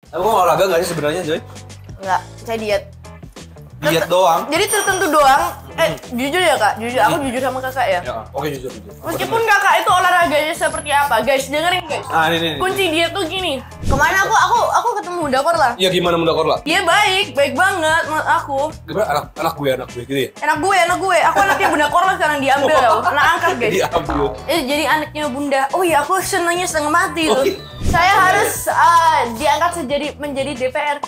Kamu olahraga nggak sih sebenarnya, Joy? Enggak, saya diet. Diet doang? Jadi tertentu doang. Jujur ya kak, aku jujur sama kakak ya. Oke, jujur. Meskipun kakak itu olahraganya seperti apa, guys, dengerin guys. Ini. Kunci diet tuh gini. Kemarin aku ketemu Mundakor lah. Iya, gimana Mundakor lah? Dia baik banget menurut aku. Gimana anak gue gitu ya? Anak gue. Aku anaknya Mundakor lah sekarang diambil loh. Anak angkat guys. Diambil. Jadi anaknya Bunda. Oh iya, aku senangnya setengah mati tuh. Saya harus diangkat menjadi DPR.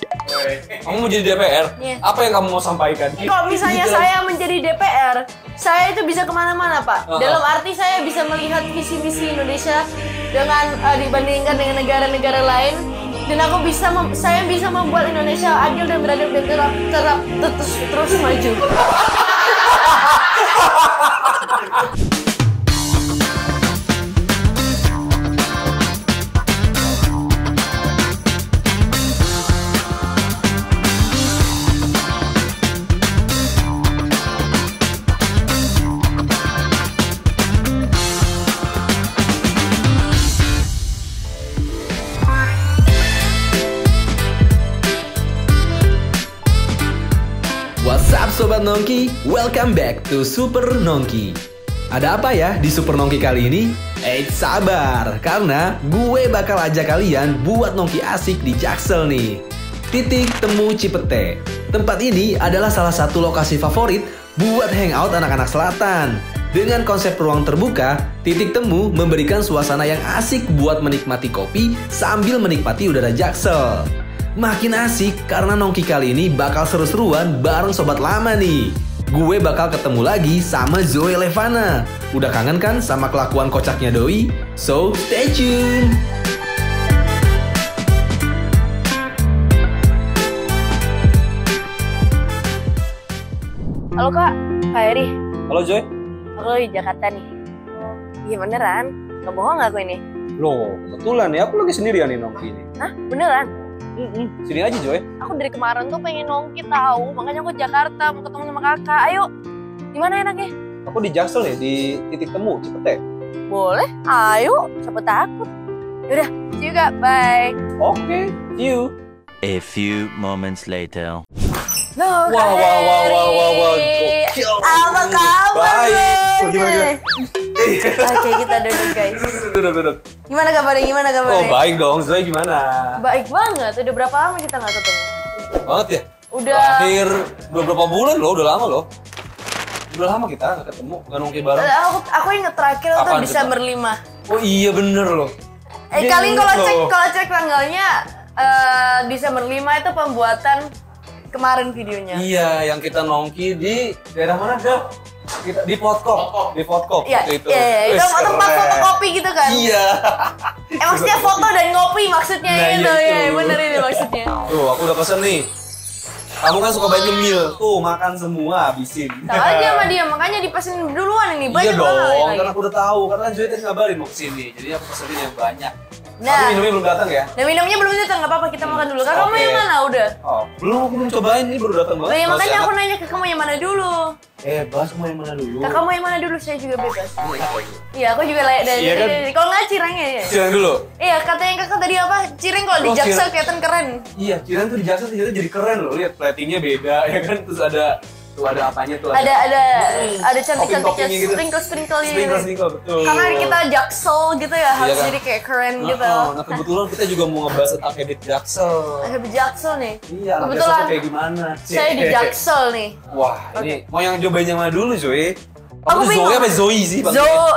Kamu mau jadi DPR? Iya. Apa yang kamu mau sampaikan? Kalau misalnya saya menjadi DPR, saya itu bisa kemana-mana Pak. Dalam arti saya bisa melihat visi-visi Indonesia dengan dibandingkan dengan negara-negara lain. Dan saya bisa membuat Indonesia adil dan beradab dan terus maju. What's up Sobat Nongki? Welcome back to Super Nongki. Ada apa ya di Super Nongki kali ini? Sabar, karena gue bakal ajak kalian buat nongki asik di Jaksel nih. Titik Temu Cipete. Tempat ini adalah salah satu lokasi favorit buat hangout anak-anak selatan. Dengan konsep ruang terbuka, Titik Temu memberikan suasana yang asik buat menikmati kopi sambil menikmati udara Jaksel. Makin asik karena nongki kali ini bakal seru-seruan bareng sobat lama nih. Gue bakal ketemu lagi sama Zoe Levana. Udah kangen kan sama kelakuan kocaknya Doi? So, stay tune! Halo Kak Eri. Halo Joy. Aku di Jakarta nih. Iya beneran? Gak bohong gak aku ini? Loh, kebetulan ya aku lagi sendirian nih nongki ini. Hah? Beneran? Sini aja Joy. Aku dari kemarin tuh pengen nongki tahu, makanya aku Jakarta mau ketemu sama kakak. Ayo, di mana enaknya? Aku di Jaksel nih, di Titik Temu Cipete. Boleh, ayo. Siapa takut? Yaudah, see you kak, bye. Oke, see you. A few moments later. Loh, Wow. Apa kabar? Baik. Gimana? Oke, kita duduk guys. Duduk. Gimana kabarnya? Oh, baik dong. Zoe gimana? Baik banget. Udah berapa lama kita nggak ketemu? Banget ya? Udah. Hampir beberapa bulan loh, udah lama loh. Udah lama kita nggak ketemu, nggak nongki bareng. Aku inget terakhir tuh Apaan Desember itu? 5. Oh iya bener loh. Kalian kalau cek tanggalnya Desember 5 itu pembuatan kemarin videonya. Iya, yang kita nongki di daerah mana dah? Kita di Potkop. Iya, waktu itu. Itu tempat fotokopi gitu kan? Iya. Maksudnya foto dan ngopi maksudnya Nah, itu. iya, Ya, itu. bener ini maksudnya. Tuh, aku udah pesen nih. Kamu kan suka banget nyemil. Tuh, makan semua, habisin. Tahu aja sama dia, makanya dipesan duluan ini. Iya Banyak dong, banget. karena aku udah tahu. Karena Joy tadi ngabarin mau kesini. Jadi aku pesenin yang banyak. Nah. Tapi minumnya belum datang ya? Dan minumnya belum datang, nggak apa-apa kita makan dulu. Kakak mau Oke. yang mana udah? Oh, belum, aku belum cobain. Ini baru datang banget. Nah, ya, Masih makanya aku hangat. nanya kakak mau yang mana dulu. Bebas mau yang mana dulu? Kakak mau yang mana dulu? Saya juga bebas. Iya, aku juga layak dari. Iya kan? Kalau nggak cirengnya ya. Cireng dulu. Iya, kata yang kakak tadi apa? Cireng kalau di Oh, Jaksel cireng. kelihatan keren. Iya, Cireng tuh di Jaksel ternyata jadi keren loh. Lihat platingnya beda, ya kan? Terus ada apanya tuh? Ada cantik-cantiknya, toppingnya gitu. sprinkle-sprinkle gitu. Sprinkle, betul. Karena kita Jaksel gitu ya, harus kan? jadi kayak keren gitu. Nah, kebetulan kita juga mau ngebahas tentang edit Jaksel. Habis Jaksel nih. Iya, anak Kebetulan Jaksel kayak gimana? saya di Jaksel nih. Wah, ini mau yang cobain yang mana dulu, Zoe? Aku Kamu tuh bingung. Zoe apa Zoe sih?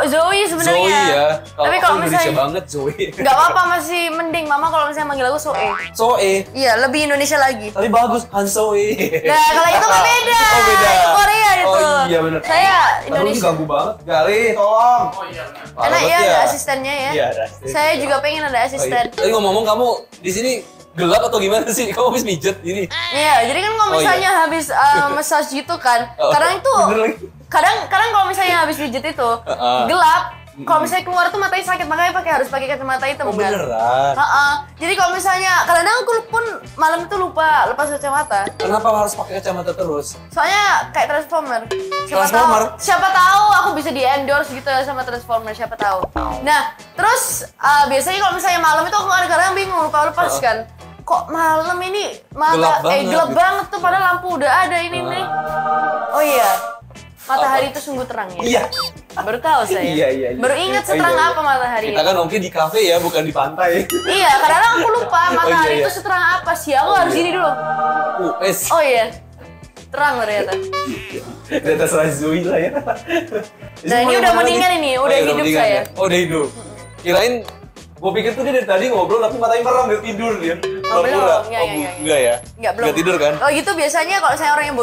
Zoe sebenarnya. Zoe ya. Tapi kalau Indonesia misalnya banget Zoe. nggak apa-apa, masih mending mama kalau misalnya manggil aku Zoe. Zoe. Iya, lebih Indonesia lagi. Tapi bagus, Han Zoe. Nah, kalau itu mah beda. Oh, beda. Itu Korea itu. Oh iya benar. Saya Indonesia. Indonesia. Ganggu banget. Gali, tolong. Oh iya benar. Enak ya ada asistennya ya. Iya, ada asisten. Saya juga pengen ada asisten. Tadi ngomong-ngomong kamu di sini gelap atau gimana sih? Kamu habis mijet ini. Iya, jadi kan kalau Oh, iya. misalnya habis massage gitu kan, Oh, kadang itu bener lagi. kadang kalau misalnya habis pijit itu gelap. Kalau misalnya keluar tuh matanya sakit, makanya harus pakai kacamata hitam Oh kan. beneran? Jadi kalau misalnya kadang aku pun malam itu lupa lepas kacamata. Kenapa harus pakai kacamata terus? Soalnya kayak Transformer. Transformer? Siapa tahu aku bisa di endorse gitu sama Transformer, siapa tahu. Nah, terus biasanya kalau misalnya malam itu aku kadang-kadang bingung lupa lepas kan. kok malam ini Gelap banget gelap gitu. banget tuh padahal lampu udah ada ini nih. Oh iya. Matahari itu sungguh terang ya? Iya. Baru tahu saya. Iya. Baru ingat seterang apa matahari. Kita kan nongki di kafe ya, bukan di pantai. Iya, kadang aku lupa matahari iya. itu seterang apa sih. Aku harus ini dulu. Oh iya. Terang ternyata. Udah terserah Zoe lah ya. Nah, ini udah meninggal ini, udah hidup meninggal saya. ya? Oh, udah hidup. Kirain gue pikir tuh dia dari tadi ngobrol tapi matanya merem, dia tidur dia. Oh, belum. Pura-pura. Enggak ya. Enggak ya? Enggak, belum. Enggak tidur kan? Oh gitu biasanya kalau saya orang yang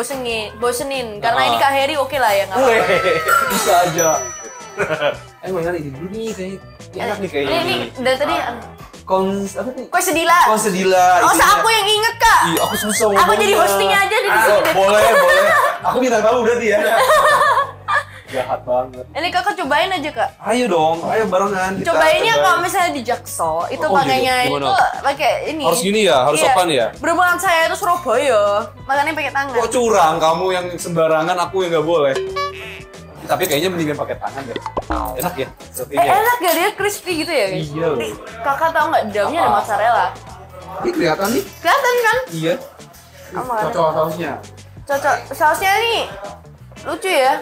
bosenin. Karena ini Kak Heri oke lah ya, nggak apa-apa. Bisa aja. Emang ini dulu nih kayaknya. Enak nih kayaknya. Ini dari tadi Apa nih? kue sedila. Sedila. Oh, aku yang inget Kak. Iya, aku susah ngomongnya. Aku jadi hostingnya aja di sini. deh. Boleh. Aku bintang tamu berarti ya. Jahat banget. Ini Kakak cobain aja Kak. Ayo dong, ayo barengan. kita Cobainnya cobain. kalau misalnya di Jaksel itu Oh, pakainya gitu. itu Gimana? pakai ini. Harus gini ya, harus sopan ya? Berhubungan saya itu Surabaya, makanya pakai tangan. Kok curang, kamu yang sembarangan, aku yang nggak boleh. Tapi kayaknya mendingan pakai tangan deh. Enak ya? Enak gak dia crispy gitu ya? guys? Iya. Nih, Kakak tahu nggak di dalamnya ada mozzarella? Ini kelihatan nih? Kelihatan kan? Iya. Sama. Cocok sausnya. Cocok. Sausnya nih lucu ya.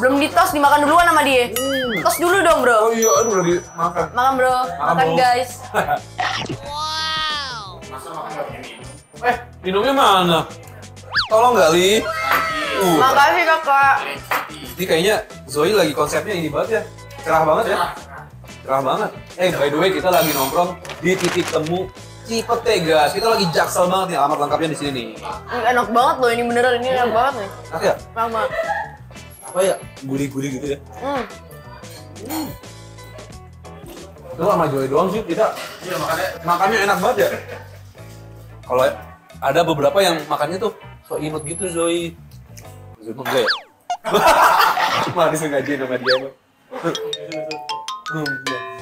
Belum ditos, dimakan duluan sama dia. Tos dulu dong bro. Oh iya, aduh lagi makan. Makan bro, makan Bro. guys. Minumnya mana? Tolong nggak, Li? Makasih kakak. Ini kayaknya Zoe lagi konsepnya ini banget ya. Cerah banget ya. Cerah banget. By the way, kita lagi nongkrong di titik temu Cipete, guys. Kita lagi Jaksel banget nih, alamat lengkapnya di sini nih. Enak banget loh ini beneran, ini enak banget nih. Enak ya? Sama. Apa ya? Gurih-gurih gitu ya. Hmm. Itu sama Joy doang sih kita. Iya, makannya enak banget ya. Kalau ada beberapa yang makannya tuh so imut gitu Zoe. Zoe enggak ya? Malah disengajain sama dia.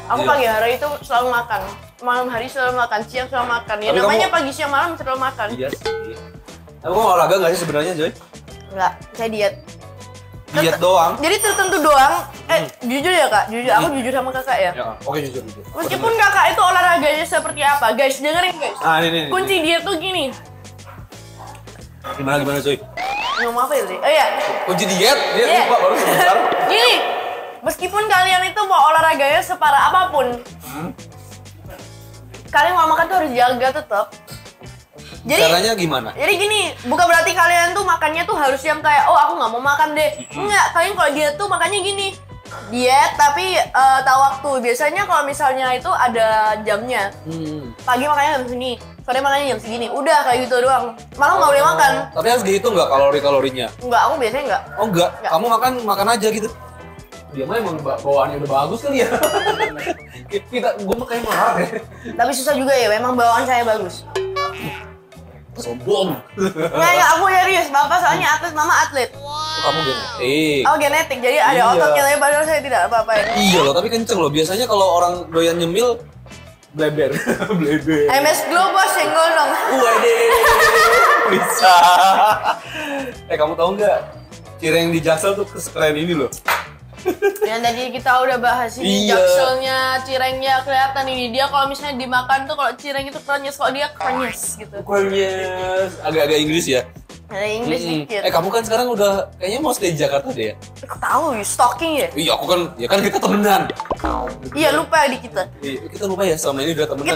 Aku pagi hari itu selalu makan, malam hari selalu makan, siang selalu makan. Ya Tapi namanya kamu- pagi siang malam selalu makan. Iya sih. Kamu mau olahraga nggak sih sebenarnya Zoe? Enggak, saya diet. Diet doang. Jadi tertentu doang. Jujur ya kak, aku jujur sama kakak ya. Ya, oke jujur. Meskipun kakak itu olahraganya seperti apa, guys dengerin guys. Ah ini. Kunci diet tuh gini. Gimana Zoe? Ngomong apa ya sih? Oh iya, Kunci diet? Dia Iya. lupa baru sebentar. gini. Meskipun kalian itu mau olahraganya separah apapun, kalian mau makan tuh harus jaga tetap. Jadi Caranya gimana? Jadi gini, bukan berarti kalian tuh makannya tuh harus yang kayak, oh aku nggak mau makan deh. Enggak, kalian kalau diet tuh makannya gini. Diet tapi tahu waktu. Biasanya kalau misalnya itu ada jamnya. Pagi makannya jam segini, sore makannya jam segini. Udah kayak gitu doang. Malah nggak boleh makan. Tapi harus dihitung nggak kalori-kalorinya? Enggak, aku biasanya enggak. Oh enggak, Enggak. kamu makan aja gitu. Dia mah emang bawaannya udah bagus kali ya. Gue mah kayak marah ya. Tapi susah juga ya, memang bawaan saya bagus. Sombong. Enggak, aku serius. Bapak soalnya atlet, mama atlet. Oh, kamu genetik. Oh genetik, jadi ada Iya. ototnya tapi padahal saya tidak apa-apain. Iya loh, tapi kenceng loh. Biasanya kalau orang doyan nyemil, bleber. Bleber. MS Glow bos, senggol dong. Waduh, bisa. Kamu tahu nggak? Cireng di Jaksel tuh sekeren ini loh. Yang tadi kita udah bahas ini, Iya. jakselnya, cirengnya kelihatan ini. Dia kalau misalnya dimakan tuh kalau cireng itu krenyes, kalau dia krenyes gitu. Krenyes. Agak-agak Inggris ya. Ada Inggris dikit. Kamu kan sekarang udah kayaknya mau stay di Jakarta deh ya? Aku tahu, stalking ya? Iya, aku kan, ya kan kita temenan. Iya lupa di kita. Kita lupa ya selama ini udah temenan.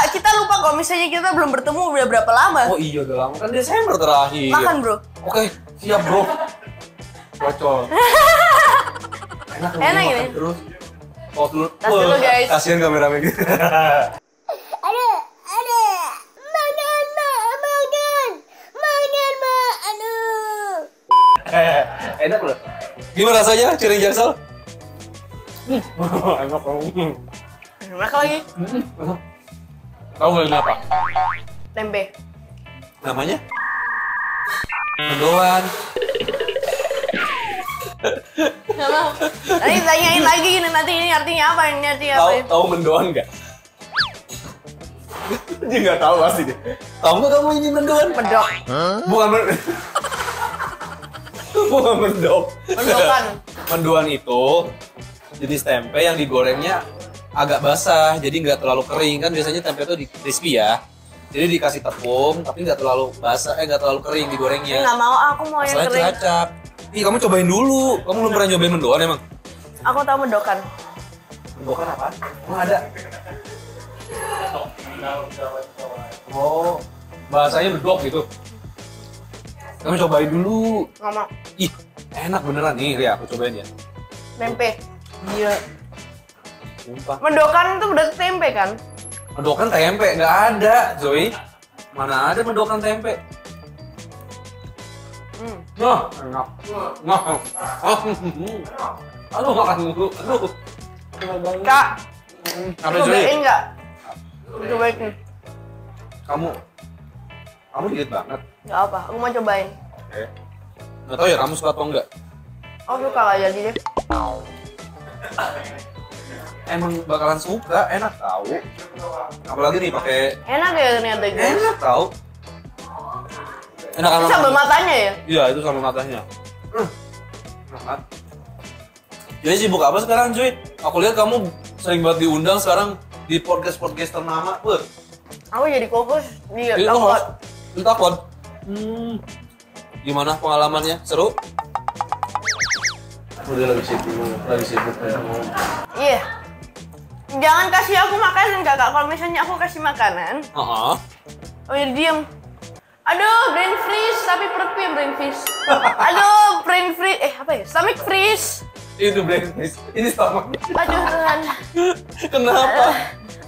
Kita lupa kalau misalnya kita belum bertemu udah berapa lama. Oh iya udah lama kan Desember terakhir. Makan bro. Oke, siap bro. Bocol. Enak Enak makan ini. terus. Oh dulu. Tas dulu, guys. Kasihan kameramen gitu. Enak loh. Gimana rasanya cireng Jaksel? Enak banget. Makan lagi. Tahu nggak ini apa? Tempe. Namanya? Mendoan. Nggak mau. Nanti tanyain lagi gini, nanti ini artinya apa? Ini artinya apa? Tahu mendoan nggak? Dia nggak tahu pasti deh. Tahu nggak kamu ini mendoan? Medok. Bukan bukan mendok. Mendokan. Mendoan itu jenis tempe yang digorengnya agak basah, jadi nggak terlalu kering kan biasanya tempe itu di crispy ya. Jadi dikasih tepung tapi nggak terlalu basah, nggak terlalu kering digorengnya. Nggak mau, aku mau yang Masalahnya kering. Cilacap. Ih, kamu cobain dulu. Kamu belum pernah nyobain mendoan emang? Aku tahu mendokan. Mendokan apa? Emang ada? Oh, bahasanya bedok gitu. Kamu cobain dulu. Nggak mau. Ih, enak beneran nih, ya aku cobain ya. Tempe. Iya. Sumpah. Mendokan itu berarti tempe kan? Mendokan tempe nggak ada, Zoe. Mana ada mendokan tempe? Nah, enak. Nah, aduh makan dulu. Aduh. Kak, Apa Zoe? cobain nggak? Cobain. Kamu dikit banget. Nggak apa, aku mau cobain. Oke. Nggak tahu ya kamu suka atau enggak? Aku suka nggak jadi deh. Emang bakalan suka, enak tahu. Apalagi nih pakai Enak ya ternyata guys. enak tahu. Enak Itu sambal matanya ya? Iya, itu sama matanya. Enak banget. Jadi sibuk apa sekarang, cuy? Aku lihat kamu sering banget diundang sekarang di podcast ternama. Aku jadi fokus di Itu Takot. host. Itu takut. Gimana pengalamannya? Seru? Udah lagi sibuk. Iya. Jangan kasih aku makanan kakak, kalau misalnya aku kasih makanan, Heeh. oh jadi diem. Aduh, brain freeze, tapi perutku yang brain freeze. Aduh, brain freeze, apa ya? Stomach freeze. Itu brain freeze. Ini stomach. Aduh Tuhan. Kenapa?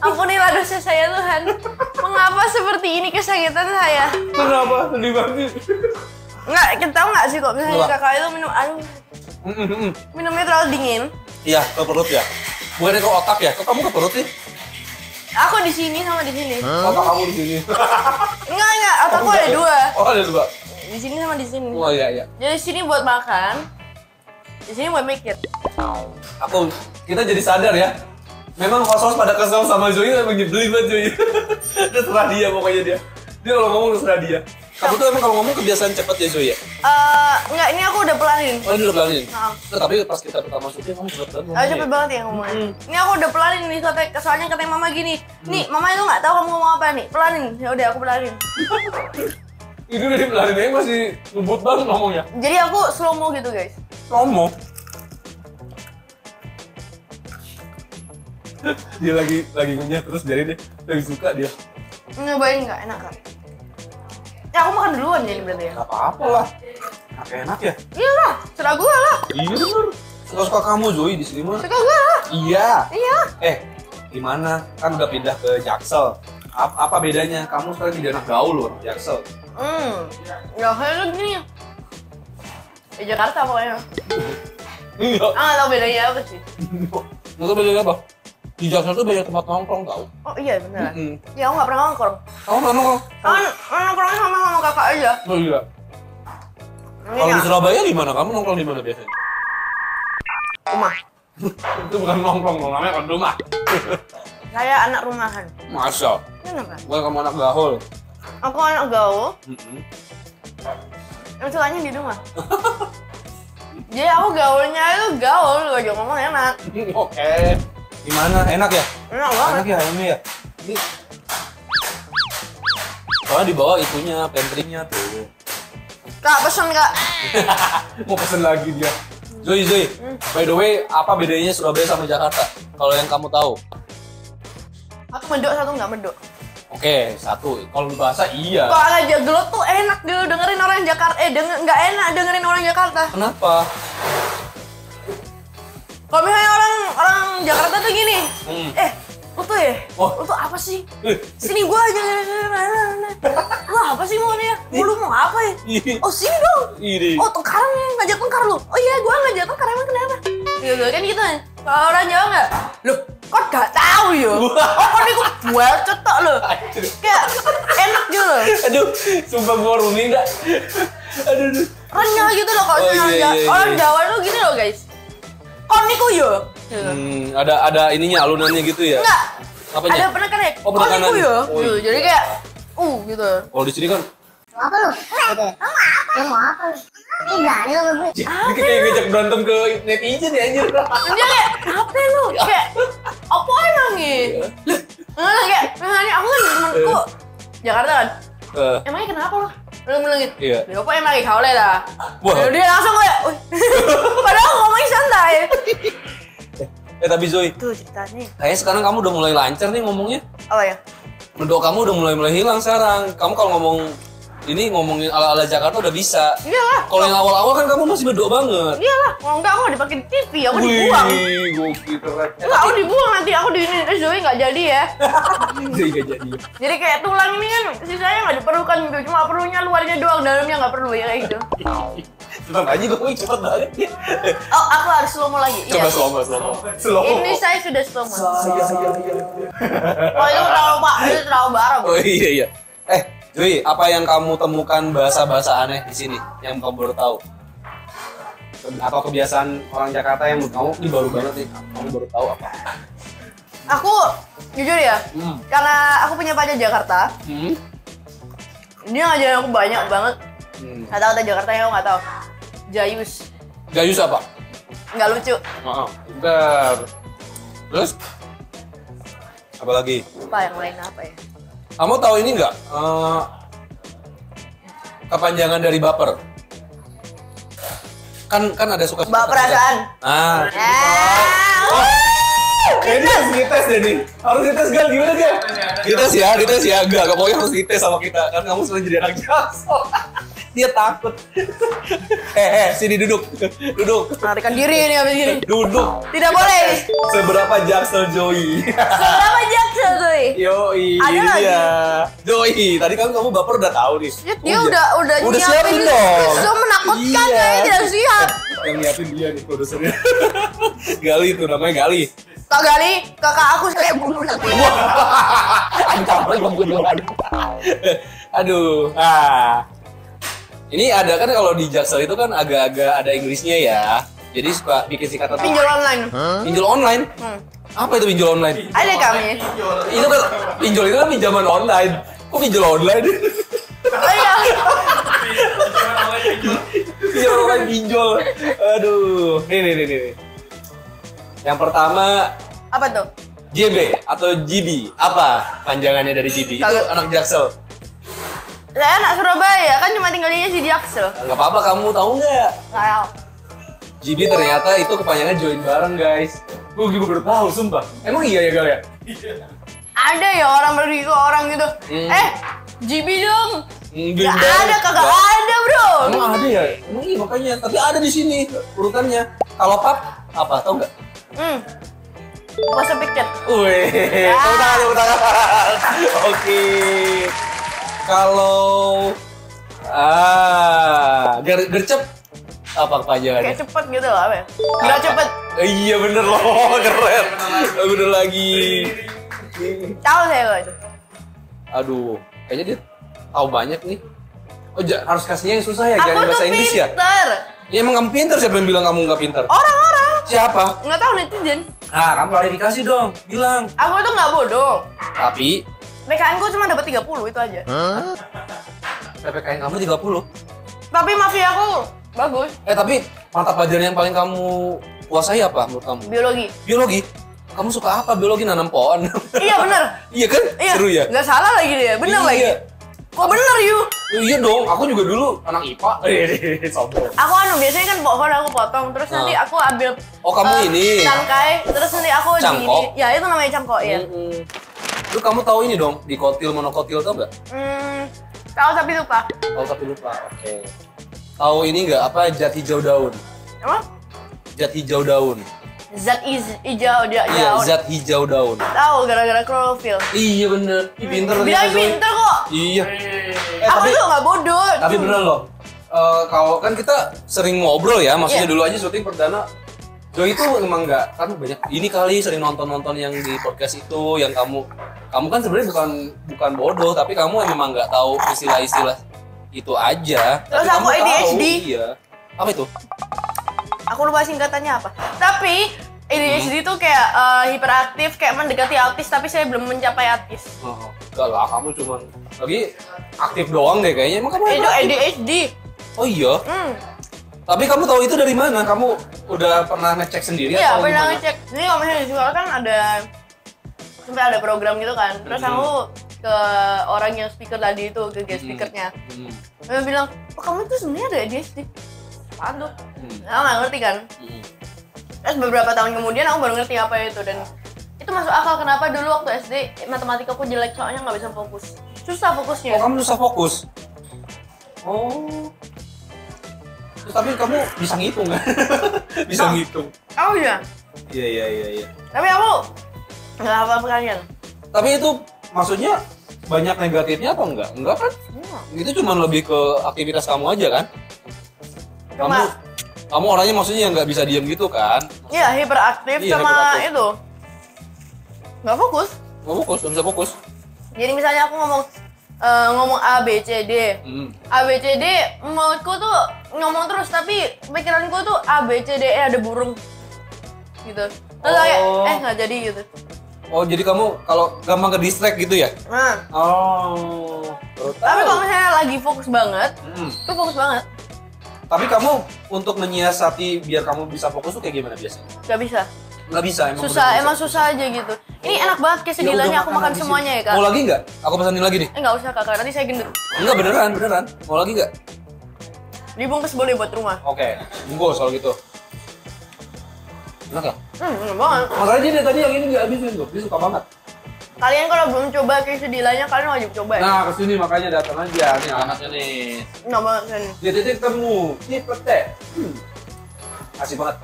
Ampunilah dosa saya Tuhan. Mengapa seperti ini kesakitan saya? Kenapa? Sedih banget. Enggak, kita tahu nggak sih kok misalnya Apa? kakak itu minum, minumnya terlalu dingin. Iya, ke perut ya. Bukannya ke otak ya? Kok kamu ke perut sih? Aku di sini sama di sini. Otak kamu di sini. Enggak, otakku ada dua. Oh, ada dua. Di sini sama di sini. Oh iya. Jadi di sini buat makan, di sini buat mikir. Kita jadi sadar ya. Memang host-host pada kesel sama Zoe emang nyebelin banget Zoe. Terserah dia pokoknya dia. Dia kalau ngomong terserah dia. Kamu tuh emang kalau ngomong kebiasaan cepet ya Zoe ya? Enggak, ini aku udah pelanin. Oh ini udah pelanin? Nah. Nah, tapi pas kita pertama syuting kamu cepet banget Ah, ngomongnya. cepet banget ya ngomongnya. Ini aku udah pelanin nih, soalnya katanya mama gini. Nih, mama itu nggak tahu kamu ngomong apa nih. Pelanin. Ya udah aku pelanin. Itu udah dipelanin aja masih ngebut banget ngomongnya. Jadi aku slow mo gitu guys. Ngomong. Dia lagi ngunyah terus biarin deh. Lagi suka dia. Nyobain nggak enak kan? Ya aku makan duluan jadi berarti ya. Gak apa-apa lah. Enak ya? Iya lah, serah gue lah. Iya bener. Suka kamu Zoe di sini mah. Suka gue lah. Iya. Iya. Gimana? Kan udah pindah ke Jaksel. Apa bedanya? Kamu sekarang jadi anak gaul loh, Jaksel. Ya kayak gini ya. Di Jakarta pokoknya. Iya. Nggak tahu bedanya apa sih. Nggak tahu bedanya apa? Di Jaksel tuh banyak tempat nongkrong tau. Oh iya beneran. Mm-mm. Ya aku nggak pernah nongkrong. Kamu pernah nongkrong? Kan nongkrongnya sama kakak aja. Oh iya. Ini Kalau di ya, Surabaya gimana? Kamu nongkrong di mana biasanya? rumah. Itu bukan nongkrong, namanya kan rumah. Saya anak rumahan. Masa? Kenapa? Bukan kamu anak gaul. Aku anak gaul. Mm-mm. Yang sukanya di rumah. Jadi aku gaulnya itu gaul, gak aja ngomong enak. Oke. Gimana? Enak ya? Enak banget. Enak ya ini ya? Ini. Soalnya di bawah itunya, pantry-nya tuh. Kak, pesen kak. Mau pesen lagi dia. Zoe, by the way, apa bedanya Surabaya sama Jakarta? Kalau yang kamu tahu? Satu medok, satu nggak medok. Oke, satu. Kalau bahasa iya. Kalau ada Jagelot tuh enak dulu dengerin orang Jakarta. Nggak enak dengerin orang Jakarta. Kenapa? Kalau misalnya orang Jakarta tuh gini. Lu tuh ya? Oh. Lu tuh apa sih? Sini gua aja. Lu apa sih maunya? Lu mau apa ya? Oh sini dong. Ini. Oh tengkar nih, ngajak tengkar lu. Oh iya gua ngajak tengkar, emang kenapa? Gitu kan gitu. Kalau orang Jawa nggak? Loh, kok gak tahu ya? Oh kok ini gua buat cetok lo. Kayak enak gitu loh. Aduh, sumpah gua rumi dah. Aduh. Renyah gitu loh kalau Oh, misalnya iya, iya, orang iya. Jawa tuh gini loh guys. Kok niku yo? Gitu. Ada ininya, alunannya gitu ya? Enggak. Apanya? Ada penekannya. Oh, penekanan. Kok niku yo? Oh, Gitu. iya. Jadi kayak gitu. Kalau di sini kan Apa lu? Gitu. Lu mau apa lu? Ini berani lu sama gue. Ini kayak ngajak berantem ke netizen ya anjir. Dia kayak, apa lu? Kayak, apa emang gitu? Nggak, kayak, misalnya aku kan temenku Jakarta kan. Emangnya kenapa lo? Lu bilang gitu? Iya. Ya apa emang kau lah. Wah. Lalu dia langsung kayak, "Wih." Padahal ngomongnya santai. Tapi Zoe, Tuh ceritanya. kayaknya sekarang kamu udah mulai lancar nih ngomongnya. Oh ya? Mendok kamu udah mulai hilang sekarang. Kamu kalau ngomongin ala-ala Jakarta udah bisa. Iyalah. Kalau yang awal-awal kan kamu masih bedok banget. Iyalah. Kalau enggak aku dipakai di TV, aku dibuang. Wih, gokil keren. Enggak, aku dibuang nanti. Aku di ini terus Zoe nggak jadi ya. Jadi gak jadi. Jadi kayak tulang ini kan sisanya nggak diperlukan gitu. Cuma perlunya luarnya doang, dalamnya nggak perlu ya kayak gitu. Tetap aja gue cepet banget ya. Oh, aku harus slow mo lagi. Coba Iya. slow. Ini saya sudah slow mo. Oh, itu terlalu Pak, itu terlalu barang. Oh iya. Zoe, apa yang kamu temukan bahasa-bahasa aneh di sini yang kamu baru tahu? Atau kebiasaan orang Jakarta yang menurut kamu ini baru banget nih, kamu baru tahu apa? Aku jujur ya, karena aku punya pacar Jakarta, dia ngajarin aku banyak banget kata-kata Jakarta yang aku nggak tahu. Jayus, Gayus apa? nggak lucu. Maaf, bentar. Terus? Apa lagi? Apa yang lain apa ya? Kamu tahu ini nggak? Kepanjangan dari baper. Kan ada suka. Bawa perasaan. Kayaknya harus dites deh nih. Harus dites Gal, gimana dia? Dites ya. Gak pokoknya harus dites sama kita. Kan kamu sudah jadi anak jaksel. Dia takut. Sini duduk. Melarikan diri ini habis gini. Duduk. Tidak boleh. Seberapa jaksel Joey? Seberapa jaksel tuh? Yoi, Ada ini lagi? dia. Joey, tadi kan kamu baper udah tahu nih. Dia udah siapin dong. So menakutkan Iya. kayaknya tidak siap. Yang nyiapin dia nih produsernya. Gali itu namanya Gali. Kak Gali, kakak aku saya bunuh nanti. Aduh. Ini ada kan kalau di Jaksel itu kan agak-agak ada Inggrisnya ya. Jadi suka bikin singkatan. Pinjol online. Pinjol online? Apa itu pinjol online? Ada kami. Itu kan pinjol itu kan pinjaman online. Kok pinjol online? Oh iya. Pinjol online pinjol. Aduh. Nih. Yang pertama Apa tuh? JB atau GB. Apa panjangannya dari GB? Itu Kagak. anak Jaksel. Saya anak Surabaya, kan cuma tinggalnya di Jaksel. Nggak apa-apa, kamu tahu nggak? Kayak GB ternyata itu kepanjangan join bareng guys. Gue juga baru tahu, sumpah. Emang iya ya Gal ya? ada ya orang pergi ke orang gitu. GB dong. Join Gak bareng. ada, kagak ada bro. Emang ada ya? Emang iya makanya. Tapi ada di sini urutannya. Kalau pap apa? Tahu nggak? Masa picture. Wih, tepuk tangan. Oke. Kalau gercep apa kepanjangannya? Kayak cepet gitu loh, apa ya? Gak cepet. Iya bener loh, keren. Bener lagi. Tahu saya kok itu. Aduh, kayaknya dia tahu banyak nih. Oh, harus kasihnya yang susah ya, Aku jangan tuh bahasa Inggris ya? pinter. Ya emang kamu pinter, siapa yang bilang kamu nggak pinter? Orang-orang. Siapa? Nggak tahu netizen. Kamu klarifikasi dong, bilang. Aku tuh nggak bodoh. Tapi, PKN ku cuma dapat 30 itu aja. PPKN kamu 30. Tapi mafia aku bagus. Tapi mata pelajaran yang paling kamu kuasai apa menurut kamu? Biologi. Biologi? Kamu suka apa biologi? Nanam pohon? Iya bener. Iya kan? Iya. Seru ya? Nggak salah lagi dia. Bener Iya. lagi. Kok bener you? Iya dong, aku juga dulu anak IPA. Sombong. Aku biasanya kan pohon aku potong, terus nanti aku ambil Oh, kamu ini? tangkai, terus nanti aku Cangkok? ya itu namanya cangkok ya. Lu kamu tahu ini dong, dikotil monokotil tau nggak? Tahu tapi lupa. Tahu tapi lupa. Oke. Tahu ini nggak apa zat hijau daun? Apa? Zat hijau daun. Zat hijau Iya, daun. zat hijau daun. Tahu gara-gara klorofil. Iya bener. Ih, pinter Bilang Zoe. pinter kok. Iya. Aku tuh nggak bodoh. Tapi bener loh. Kalau kan kita sering ngobrol ya, maksudnya Iya. dulu aja syuting perdana. Joy itu emang nggak kan banyak ini kali sering nonton yang di podcast itu yang kamu kan sebenarnya bukan bodoh tapi kamu memang nggak tahu istilah-istilah itu aja. Terus Tapi aku kamu tahu, ADHD. Iya. Apa itu? Aku lupa singkatannya apa. Tapi ADHD itu kayak hiperaktif, kayak mendekati autis, tapi saya belum mencapai autis. Oh, enggak lah, kamu cuma Lagi aktif doang deh kayaknya. Emang kamu Itu aktif? ADHD. Oh iya. Tapi kamu tahu itu dari mana? Kamu udah pernah ngecek sendiri Iya, atau pernah gimana? ngecek. Jadi kalau misalnya di sekolah kan sampai ada program gitu kan. Terus aku ke orang yang speaker tadi itu, ke guest speakernya. Dia bilang, oh kamu tuh sebenarnya ada ADHD. Apaan tuh? Aku nggak ngerti kan. Terus beberapa tahun kemudian aku baru ngerti apa itu dan itu masuk akal kenapa dulu waktu SD matematika aku jelek soalnya nggak bisa fokus. Susah fokusnya. Oh, kamu susah fokus. Oh. Terus, tapi kamu bisa ngitung kan? Bisa ngitung. Oh iya. Iya. Tapi aku nggak apa-apa kalian. Tapi itu maksudnya banyak negatifnya apa enggak? Enggak kan? Itu cuma lebih ke aktivitas kamu aja kan? Kamu orangnya maksudnya yang nggak bisa diem gitu kan? Iya, hiperaktif Iya, sama hiperaktif. itu. Nggak fokus. Nggak bisa fokus. Jadi misalnya aku ngomong A, B, C, D. A, B, C, D, mulutku tuh ngomong terus, tapi pikiranku tuh A, B, C, D, E ada burung. Gitu. Terus kayak, nggak jadi gitu. Oh, jadi kamu kalau gampang ke distract gitu ya? Nah, Oh. tapi kalau misalnya lagi fokus banget, tuh fokus banget. Tapi kamu untuk menyiasati biar kamu bisa fokus tuh kayak gimana biasanya? Nggak bisa. Nggak bisa emang. Susah, emang susah aja gitu. Ini enak banget quesadillanya, aku makan semuanya ya, Kak. Mau lagi nggak? Aku pesanin lagi nih. Nggak usah, Kakak. Nanti saya gendut. Enggak, beneran. Mau lagi nggak? Dibungkus boleh buat rumah. Oke, bungkus kalau gitu. Enak ya? Enak banget. Makanya dia tadi yang ini nggak habisin tuh, dia suka banget. Kalian kalau belum coba quesadillanya, kalian wajib coba ya. Nah, kesini makanya datang aja nih anaknya nih. Enak banget kan. Dia titik temu, di pete. Asik banget.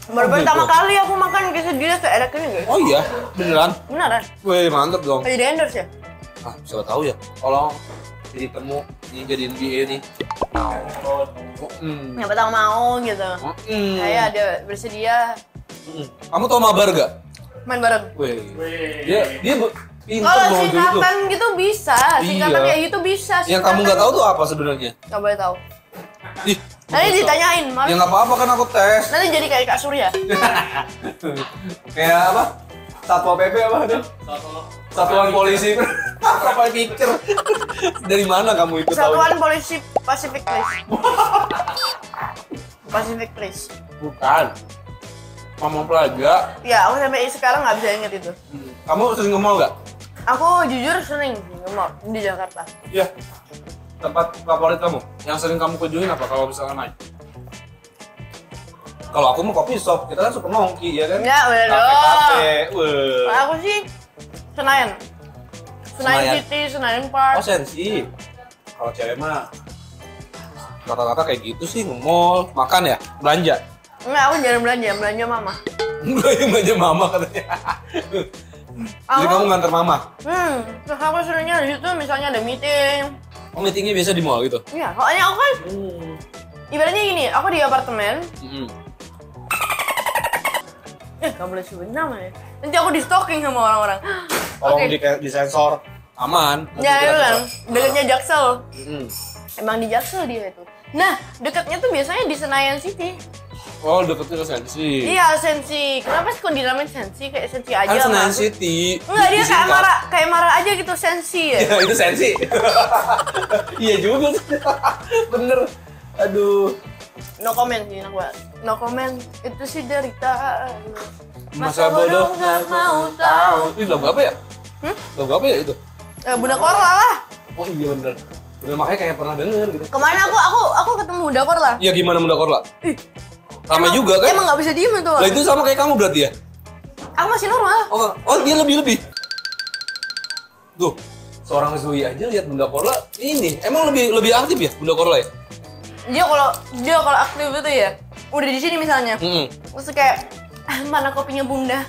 Baru Oh, pertama gitu. kali aku makan quesadilla seenak ini guys. Oh iya, beneran? Beneran? Wih, mantep dong. Kayak di endorse ya? Ah, siapa tahu ya. Tolong titik temu, ini jadiin BA nih. Yang pertama mau gitu. Saya ada bersedia Kamu tau mabar gak? main bareng. Wih, dia pinter Kalau mau gitu. singkatan gitu bisa, singkatan Iya. kayak gitu bisa. Yang kamu nggak tahu tuh apa sebenarnya? Nggak boleh tahu. Ih, Nanti ditanyain, ya malah. nggak apa-apa kan aku tes. Nanti jadi kayak Kak Surya. Kayak apa? Satpol PP apa ada? Satuan polisi. Apa pikir? Dari mana kamu itu tahu? Satuan Polisi Pacific Place. Pacific Place. Bukan. Mama Plaza. Ya, aku sampai sekarang nggak bisa inget itu. Kamu sering ke mall nggak? Aku jujur sering nge-mall di Jakarta. Iya. Tempat favorit kamu? Yang sering kamu kunjungin apa kalau misalnya main? Kalau aku mau kopi shop, kita kan suka nongki ya kan? Ya, bener Kafe-kafe. dong. Kalau aku sih Senayan. Senayan Senayan. City, Senayan Park. Oh sensi. Kalau cewek mah rata-rata kayak gitu sih, nge-mall, makan ya, belanja. Enggak, aku jarang belanja mama. Belanja mama katanya. Jadi kamu nganter mama? Terus aku seringnya di situ misalnya ada meeting. Oh meetingnya biasa di mall gitu? Iya, soalnya aku kan ibaratnya gini, aku di apartemen. Gak boleh sebut nama ya. Nanti aku di stalking sama orang-orang. Tolong Oke. di sensor. Aman. Nanti Ya kita itu kan, sensor. dekatnya Jaksel. Mm-mm. Emang di Jaksel dia itu. Nah, dekatnya tuh biasanya di Senayan City. Oh deketnya ke sensi. Iya, Sensi. Kenapa sih kok dinamain Sensi? Kayak Sensi aja. Kan Senayan sama aku. City. Enggak, dia Disingkat. kayak marah aja gitu, Sensi ya. Ya, itu sensi. Iya juga sih. Bener. Aduh. No comment sih, enak banget. No comment, itu sih derita. Masa bodoh nggak mau tahu. Ini lagu apa ya? Lagu apa ya itu? Bunda Korla lah. Oh iya bener. Bener makanya kayak pernah denger gitu. Kemarin aku ketemu Bunda Korla. Iya gimana Bunda Korla? Sama Emang- juga kan? Emang nggak bisa diem itu. Lah itu sama kayak kamu berarti ya? Aku masih normal. Oh dia lebih. Tuh, seorang Zoe aja lihat Bunda Korla ini. Emang lebih aktif ya Bunda Korla ya? Dia kalau aktif itu ya, udah di sini misalnya. Terus kayak mana kopinya Bunda?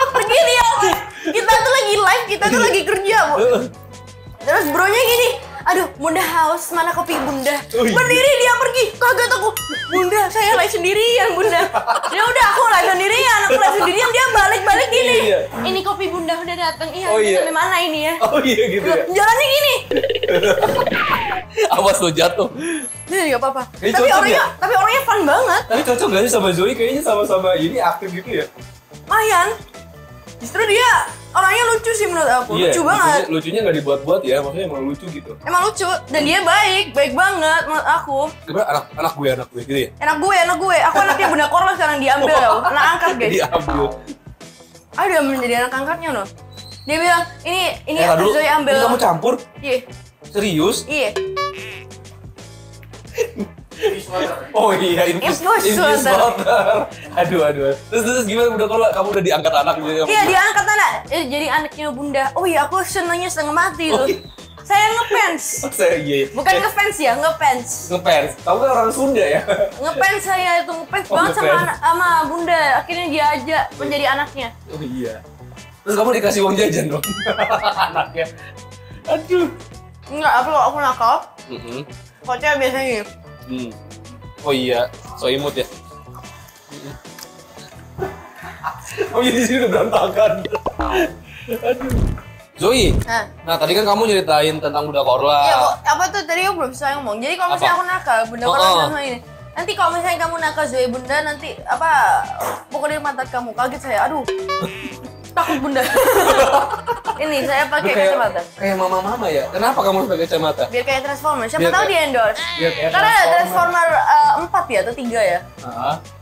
Pergi dia. Kita tuh lagi live, kita tuh lagi kerja, Bu. Terus bronya gini, aduh Bunda haus, mana kopi Bunda? Oh, iya. Berdiri dia pergi, kaget aku. Bunda, saya live sendirian Bunda. Ya udah aku live sendirian, dia balik gini. Iya. Ini kopi Bunda udah datang. Iya, Oh, kita iya. sampai mana ini ya? Oh iya gitu ya? Jalannya gini. Awas lo jatuh. Ini nggak apa-apa. Ini Tapi cocok orangnya fun banget. Tapi cocok gak sih sama Zoe? Kayaknya sama-sama ini aktif gitu ya? Lumayan. Justru dia orangnya lucu sih menurut aku. Iya, Lucu banget. Lucunya nggak dibuat-buat ya, maksudnya emang lucu gitu. Emang lucu dan dia baik banget menurut aku. Gimana anak gue gitu ya? Anak gue. Aku anaknya Bunda Korla sekarang diambil loh. Anak angkat guys. Diambil. Ada menjadi anak angkatnya loh. Dia bilang, ini Dulu, Zoe ambil. ini kamu campur? Iya. Serius? Iya. Oh iya, infus water. Aduh. Terus gimana udah kalau kamu udah diangkat anak gitu? Iya, dia angkat anak. Jadi anaknya Bunda. Oh iya, aku senangnya setengah mati tuh. Saya ngefans. Iya. Bukan ngefans ya, ngefans. Ngefans. Kamu kan orang Sunda ya? Ngefans saya itu ngefans banget sama Bunda. Akhirnya dia ajak menjadi anaknya. Oh iya. Terus kamu dikasih uang jajan dong? Anaknya. Aduh. Enggak, aku nakal. Kocnya biasanya gini. Oh iya, so imut ya. Oh iya, di sini udah berantakan. Aduh. Zoe, nah tadi kan kamu nyeritain tentang Bunda Korla. Iya, apa tuh tadi aku belum bisa ngomong. Jadi kalau misalnya aku nakal, Bunda Korla sama ini. Nanti kalau misalnya kamu nakal Zoe Bunda, nanti pukulin mata kamu. Kaget saya, aduh. Takut Bunda. Ini saya pakai kacamata. Kayak mama-mama ya. Kenapa kamu harus pakai kacamata? Biar kayak Transformer. Siapa tahu di endorse. Karena ada Transformer 4 ya atau 3 ya.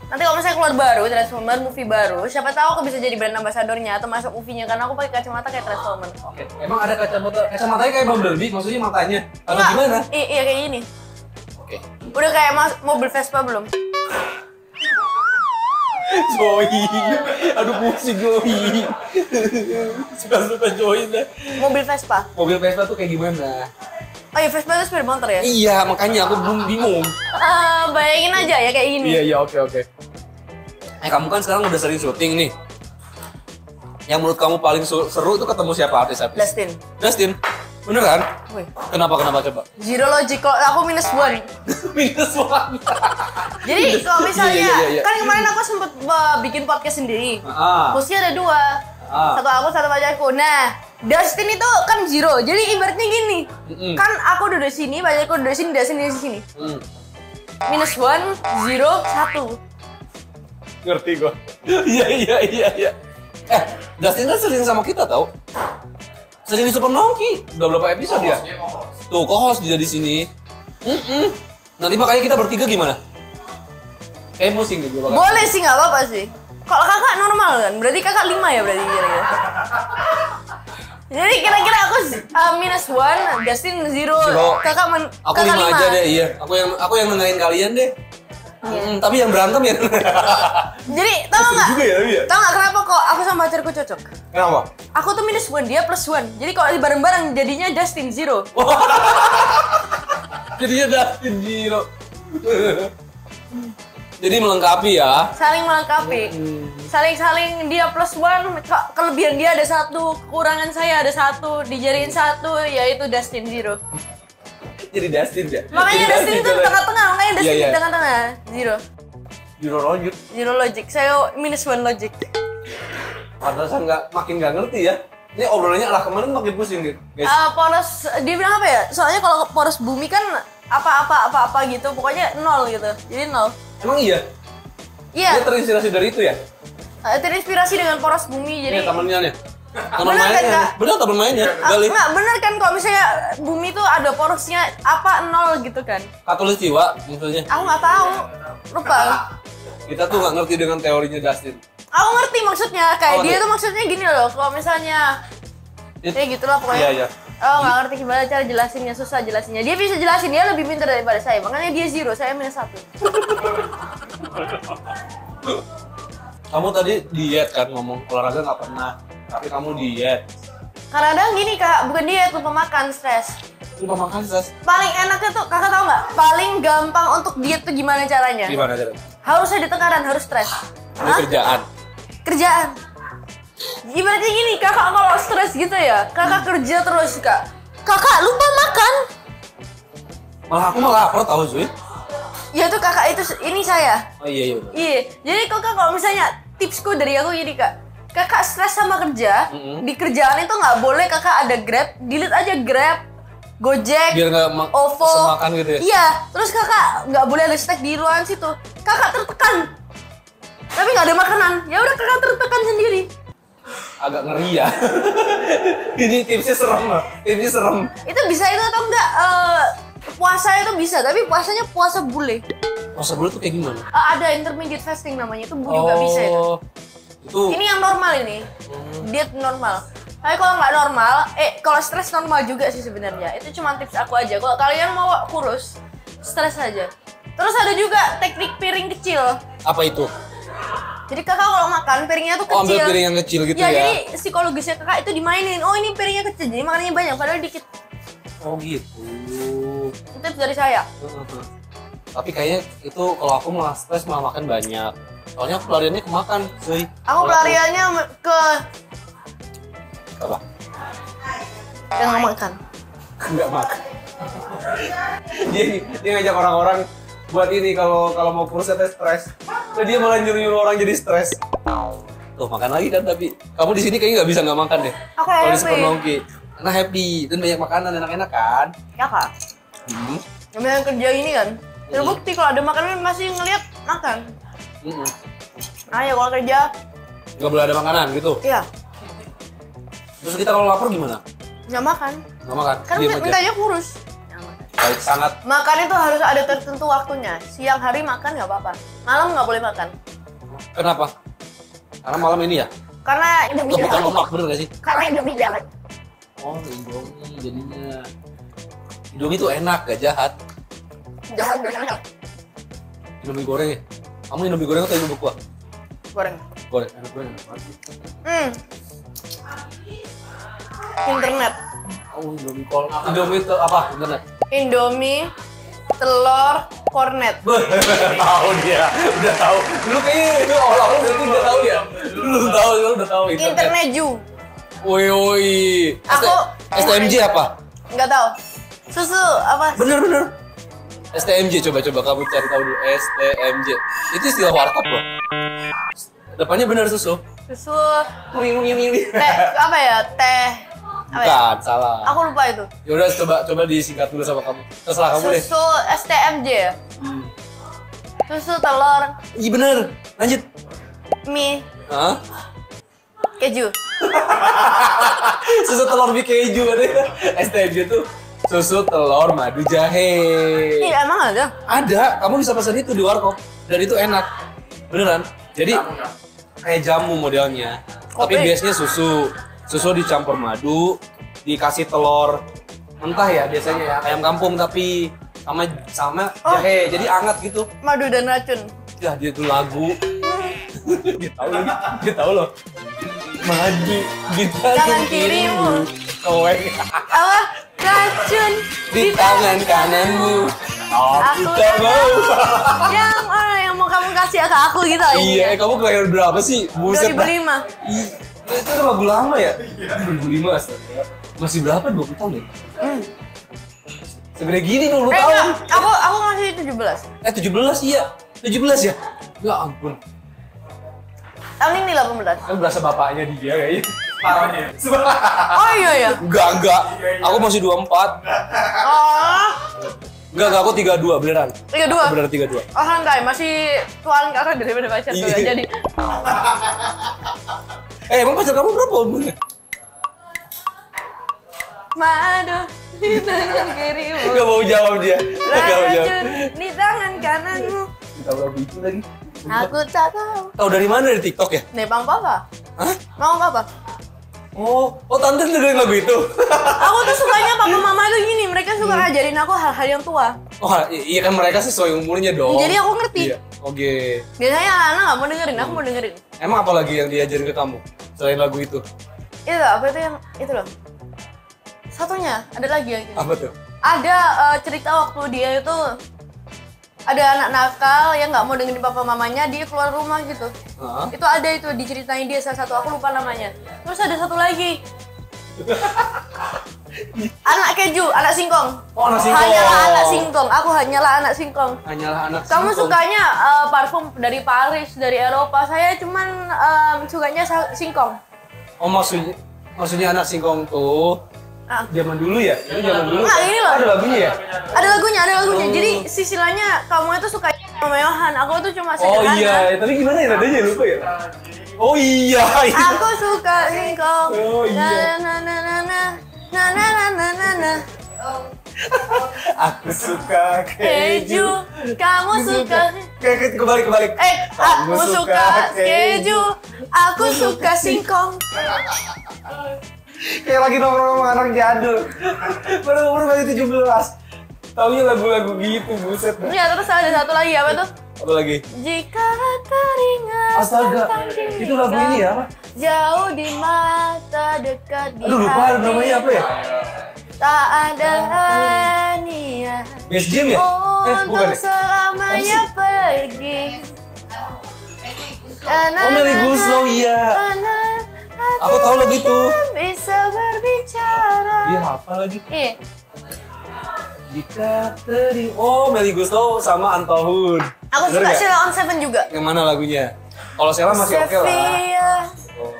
Nanti kalau misalnya keluar baru Transformer movie baru, siapa tahu aku bisa jadi brand ambassadornya atau masuk movie-nya karena aku pakai kacamata kayak Transformer. Oke. Emang ada kacamatanya kayak Bumblebee, maksudnya matanya? Atau gimana? Iya kayak gini. Oke. Udah kayak mobil Vespa belum? Joy, aduh pusing Joy. Suka Joy dah. Mobil Vespa. Mobil Vespa tuh kayak gimana? Oh iya, Vespa itu sepeda motor ya? Iya, makanya aku belum bingung. Bayangin aja ya kayak gini. Iya, oke. Kamu kan sekarang udah sering syuting nih. Yang menurut kamu paling seru itu ketemu siapa artis-artis? Dustin? Beneran? Wih. Kenapa coba? Zero Logic, kok aku -1. -1. Jadi kalau misalnya, Iya. kan kemarin aku sempet bikin podcast sendiri. Ah. Hostnya ada 2. Satu aku, satu pacarku. Nah, Dustin itu kan zero. Jadi ibaratnya gini. Kan aku duduk sini, pacarku duduk sini, Dustin di sini. -1, 0, 1. Ngerti gua. Iya. Dustin kan sering sama kita tau. Sering di Super Nongki. Udah berapa episode ya? Tuh, co-host dia di sini. Nanti makanya kita bertiga gimana? Kayak pusing gitu. Boleh sih, nggak apa-apa sih. Kalau kakak normal kan? Berarti kakak 5 ya berarti kira-kira. Jadi kira-kira aku -1, Dustin 0. Kakak aku 5 aja deh, iya. Aku yang nengahin kalian deh. Tapi yang berantem ya. Jadi tau nggak? Juga ya, tapi ya. Tau nggak kenapa kok aku sama pacarku cocok? Kenapa? Aku tuh -1, dia +1. Jadi kalau bareng-bareng jadinya Dustin 0. Jadinya Dustin 0. Jadi melengkapi ya. Saling melengkapi. Saling dia +1, kelebihan dia ada 1, kekurangan saya ada 1, dijadiin 1, yaitu Dustin 0. Jadi Dustin ya. Makanya Dustin itu di tengah-tengah, makanya Dustin Iya. di tengah-tengah. 0. Zero Logic. Saya -1 logic. Pantesan makin nggak ngerti ya. Ini obrolannya arah kemana makin pusing gitu, guys. Poros, dia bilang apa ya? Soalnya kalau poros bumi kan apa gitu, pokoknya 0 gitu. Jadi 0. Emang iya? Iya. Dia terinspirasi dari itu ya? Terinspirasi dengan poros bumi, jadi Ini temennya nih. Temen Bener kan, mainnya. Kak? Bener temen mainnya. Gali. Enggak, bener kan kalau misalnya bumi tuh ada porosnya 0 gitu kan? Katulistiwa maksudnya. Aku nggak tahu, lupa. Kita tuh nggak ngerti dengan teorinya Dustin. Aku ngerti maksudnya, kayak Oh, dia ngerti. tuh maksudnya gini loh, kalau misalnya ya gitulah pokoknya. Iya. Oh, nggak ngerti gimana cara jelasinnya, susah jelasinnya. Dia bisa jelasin, dia lebih pintar daripada saya, makanya dia 0, saya -1. Kamu tadi diet kan, ngomong olahraga nggak pernah, tapi kamu diet. Kadang gini kak, bukan diet, lupa makan, stres. Lupa makan stres. Paling enaknya tuh, kakak tahu nggak? Paling gampang untuk diet tuh gimana caranya? Gimana caranya? Harus ada tekanan, harus stres. Ini kerjaan. Kerjaan. Ibaratnya gini, kakak kalau stres gitu ya, kakak kerja terus kak. Kakak lupa makan. Malah aku malah lapar tahu Zuy. Ya tuh kakak itu, ini saya. Oh iya. Iya, jadi kakak kalau misalnya tipsku dari aku gini kak. Kakak stres sama kerja, di kerjaan itu nggak boleh kakak ada Grab, delete aja Grab, Gojek, Biar nggak OVO. semakan gitu ya. Iya, terus kakak nggak boleh ada snack di ruangan situ. Kakak tertekan, tapi nggak ada makanan. Ya udah kakak tertekan sendiri. agak ngeri ya. Ini tipsnya serem loh. Tipsnya serem. Itu bisa itu atau enggak? Puasa itu bisa, tapi puasanya puasa bule. Puasa bule tuh kayak gimana? Ada intermediate fasting namanya, itu juga bisa itu. Itu Ini yang normal ini, diet normal. Tapi kalau nggak normal, kalau stres normal juga sih sebenarnya. Itu cuma tips aku aja. Kalau kalian mau kurus, stres aja. Terus ada juga teknik piring kecil. apa itu? Jadi kakak kalau makan piringnya tuh Oh, kecil. ambil piring yang kecil gitu ya. ya? Jadi psikologisnya kakak itu dimainin. Oh ini piringnya kecil, jadi makanannya banyak. Padahal dikit. Oh gitu. Itu tips dari saya. Tapi kayaknya itu kalau aku malah stres malah makan banyak. Soalnya aku pelariannya ke makan, cuy. Aku pelariannya ke Apa? yang nggak makan. Nggak makan. dia ngajak orang-orang buat ini kalau mau kurus atau stres. Nah, dia malah nyuruh orang jadi stres. Tuh makan lagi kan, tapi kamu di sini kayaknya nggak bisa nggak makan deh. Aku Kalau di happy. Super Nongki, karena happy dan banyak makanan enak-enak kan. Ya kak. Yang kerja ini kan. Terbukti kalau ada makanan masih ngeliat makan. Nah ya kalau kerja, Nggak boleh ada makanan gitu. iya Terus kita kalau lapar gimana? nggak makan. Nggak makan. Kan Diam aja. mintanya kurus. Baik, sangat. Makan itu harus ada tertentu waktunya. Siang hari makan nggak apa-apa. Malam nggak boleh makan. Kenapa? Karena malam ini ya? Karena Itu bukan lemak, bener gak sih? Karena Indomie jalan. Oh, Indomie jadinya. Indomie tuh enak, gak jahat. Jangan. Indomie goreng ya? Kamu Indomie goreng atau Indomie kuah? Goreng. Goreng, enak goreng. Internet. Oh, Indomie kol. Indomie itu apa? Internet. Indomie, telur, kornet. Tahu dia, udah tahu. Dulu kayaknya itu orang berarti udah tahu ya. Dulu tahu, udah tahu Internet Ju. Woi. Aku- STMJ apa? Nggak tahu. Susu apa? Bener. STMJ, coba kamu cari tahu dulu. STMJ. Itu istilah warkop loh. Depannya bener susu. Susu Wing. teh apa ya? Teh apa ya? Bukan, salah. Aku lupa itu. Ya udah coba disingkat dulu sama kamu. Terserah kamu deh. Susu STMJ ya? Susu telur Iya bener. Lanjut. mie Hah? keju. Susu telur mie keju katanya. STMJ tuh susu telur madu jahe. Iya emang ada? Ada, kamu bisa pesan itu di warkop dan itu enak. Beneran. Jadi kayak jamu modelnya. Tapi Oke. biasanya susu dicampur madu, dikasih telur mentah ya biasanya ya, ayam kampung tapi sama jahe. Jadi hangat gitu. Madu dan racun. Ya dia tuh lagu. Dia tahu loh. Madu di Tangan tangan kirimu. Kowe Apa? Racun di tangan kananmu. Aku tak mau. Yang orang yang mau kamu kasih ke aku gitu. Iya, kamu kelahiran berapa sih? Buset dah. 2005. Ih, itu kan lagu lama ya? 2005 astaga. Masih berapa? 20 tahun ya? Segede gini 20 tahun. Enggak, aku ngasih 17. 17 iya. 17 ya? Ya ampun. Tahun ini 18. Kan berasa bapaknya dia kayaknya. Parahnya. Oh iya ya. Enggak. Aku masih 24. Oh, Enggak, aku 32 beneran. 32. Beneran 32. Oh santai, masih tuan kakak daripada pacar tuh. Iya. Jadi Emang pacar kamu berapa umurnya? madu di tangan kirimu. Enggak mau jawab dia. Enggak mau jawab. Racun di tangan kananmu. Kita lagu itu lagi. Aku tak tahu. Tahu dari mana? Dari TikTok ya? Nih, Bang Papa. Hah? Mau Papa? Oh, tante dengerin lagu itu. Aku tuh sukanya papa mama tuh gini, mereka suka ngajarin aku hal-hal yang tua. Oh, iya kan mereka sesuai umurnya dong. Jadi aku ngerti. Iya. Oke. Biasanya anak nggak mau dengerin, aku mau dengerin. Emang apa lagi yang diajarin ke kamu selain lagu itu? Itu loh, apa itu yang itu loh. Satunya ada lagi yang gini. Apa tuh? Ada cerita waktu dia itu ada anak nakal yang nggak mau dengerin papa mamanya, dia keluar rumah gitu. Hah? Itu ada itu diceritain dia salah satu, aku lupa namanya. Terus ada satu lagi. Anak keju, anak singkong. Oh, anak singkong. Hanyalah anak singkong. Aku hanyalah anak singkong. Hanyalah anak Kamu singkong. sukanya parfum dari Paris, dari Eropa. Saya cuman sukanya singkong. Oh, maksudnya anak singkong tuh Ah. zaman dulu ya? Itu zaman dulu. Nah, ini loh. Ada lagunya ya? Ada lagunya. Oh. Jadi sisilanya kamu itu suka memewahan. Aku tuh cuma Oh sederhana. iya, tapi gimana ya nadanya lupa ya? Oh iya. Aku suka singkong. Oh, iya. Na na na na na na na na na na. Aku suka keju. Kamu suka. Kebalik. Kamu suka keju. Aku suka singkong. Kayak lagi nongkrong sama anak jadul. Baru umur masih 17. Taunya lagu-lagu gitu, buset. Ya, terus ada satu lagi apa tuh? Apa lagi? Jika teringat Astaga, tentang diri itu lagu ini ya, apa? jauh di mata, dekat di Aduh, lupa hati. namanya apa ya? Tak ada niat Best Jam ya? Bukan untuk ya? selamanya pergi. Oh, Melly Guslow, iya. Aku tahu lagu itu. Bisa berbicara. Dia apa lagi? Iya. Jika Oh, Melly Guslow sama Antohun. Aku Bener suka nggak? Sheila on Seven juga. Yang mana lagunya? Kalau Sheila masih oke lah. Sevilla, Oh.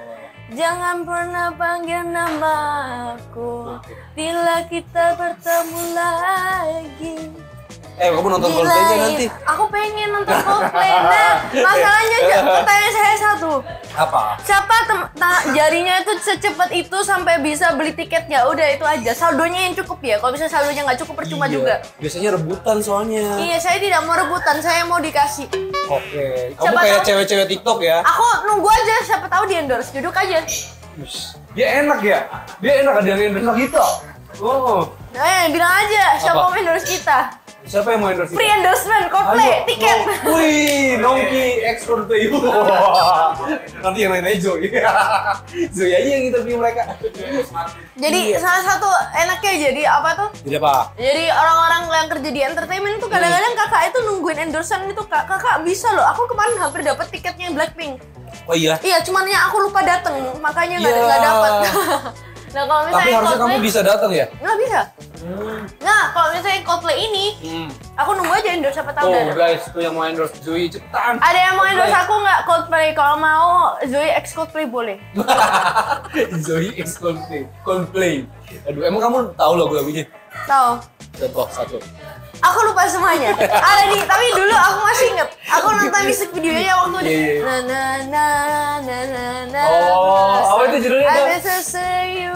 jangan pernah panggil namaku bila kita bertemu lagi. Kamu nonton Coldplay nanti? Aku pengen nonton Coldplay. Nah, masalahnya pertanyaan saya satu. Apa? Siapa jarinya itu secepat itu sampai bisa beli tiketnya? Udah itu aja. Saldonya yang cukup ya. Kalau misalnya saldonya nggak cukup percuma Iya. juga. Biasanya rebutan soalnya. Iya, saya tidak mau rebutan. Saya mau dikasih. Oke. Kamu Siapa kayak tahu? cewek-cewek TikTok ya? Aku nunggu aja. Siapa tahu di endorse. Duduk aja. Dia enak ya? Dia enak ada yang endorse kita. Oh. Nah, bilang aja. Siapa Apa? mau endorse kita? Siapa yang mau endorse Free kita? endorsement Coldplay. Ayo, Tiket. Wih, Nongki X Coldplay. Wah. Nanti yang lain aja Zoe. Zoe aja yang interview mereka. Jadi Iya. salah satu enaknya jadi apa tuh? Jadi apa? Jadi orang-orang yang kerja di entertainment itu kadang-kadang kakak itu nungguin endorsement itu kakak bisa loh. Aku kemarin hampir dapet tiketnya Blackpink. Oh iya. Iya, cuman ya aku lupa dateng, makanya nggak Iya. dapet. Nah kalau misalnya Tapi harusnya kamu bisa datang ya? nggak bisa. Nah kalau misalnya Coldplay ini, aku nunggu aja endorse siapa tahu Oh udah ada. guys, tuh yang mau endorse Zoe cepetan. Ada yang mau endorse aku nggak Coldplay? Kalau mau Zoe X Coldplay boleh. Zoe X Coldplay. Coldplay. Aduh, emang kamu tahu lagu-lagunya? Tahu? Contoh satu. Aku lupa semuanya. Ada di, tapi dulu aku masih inget. Aku nonton musik videonya waktu di Iya, iya. na na na na na na. Oh, apa itu judulnya tuh? I miss you.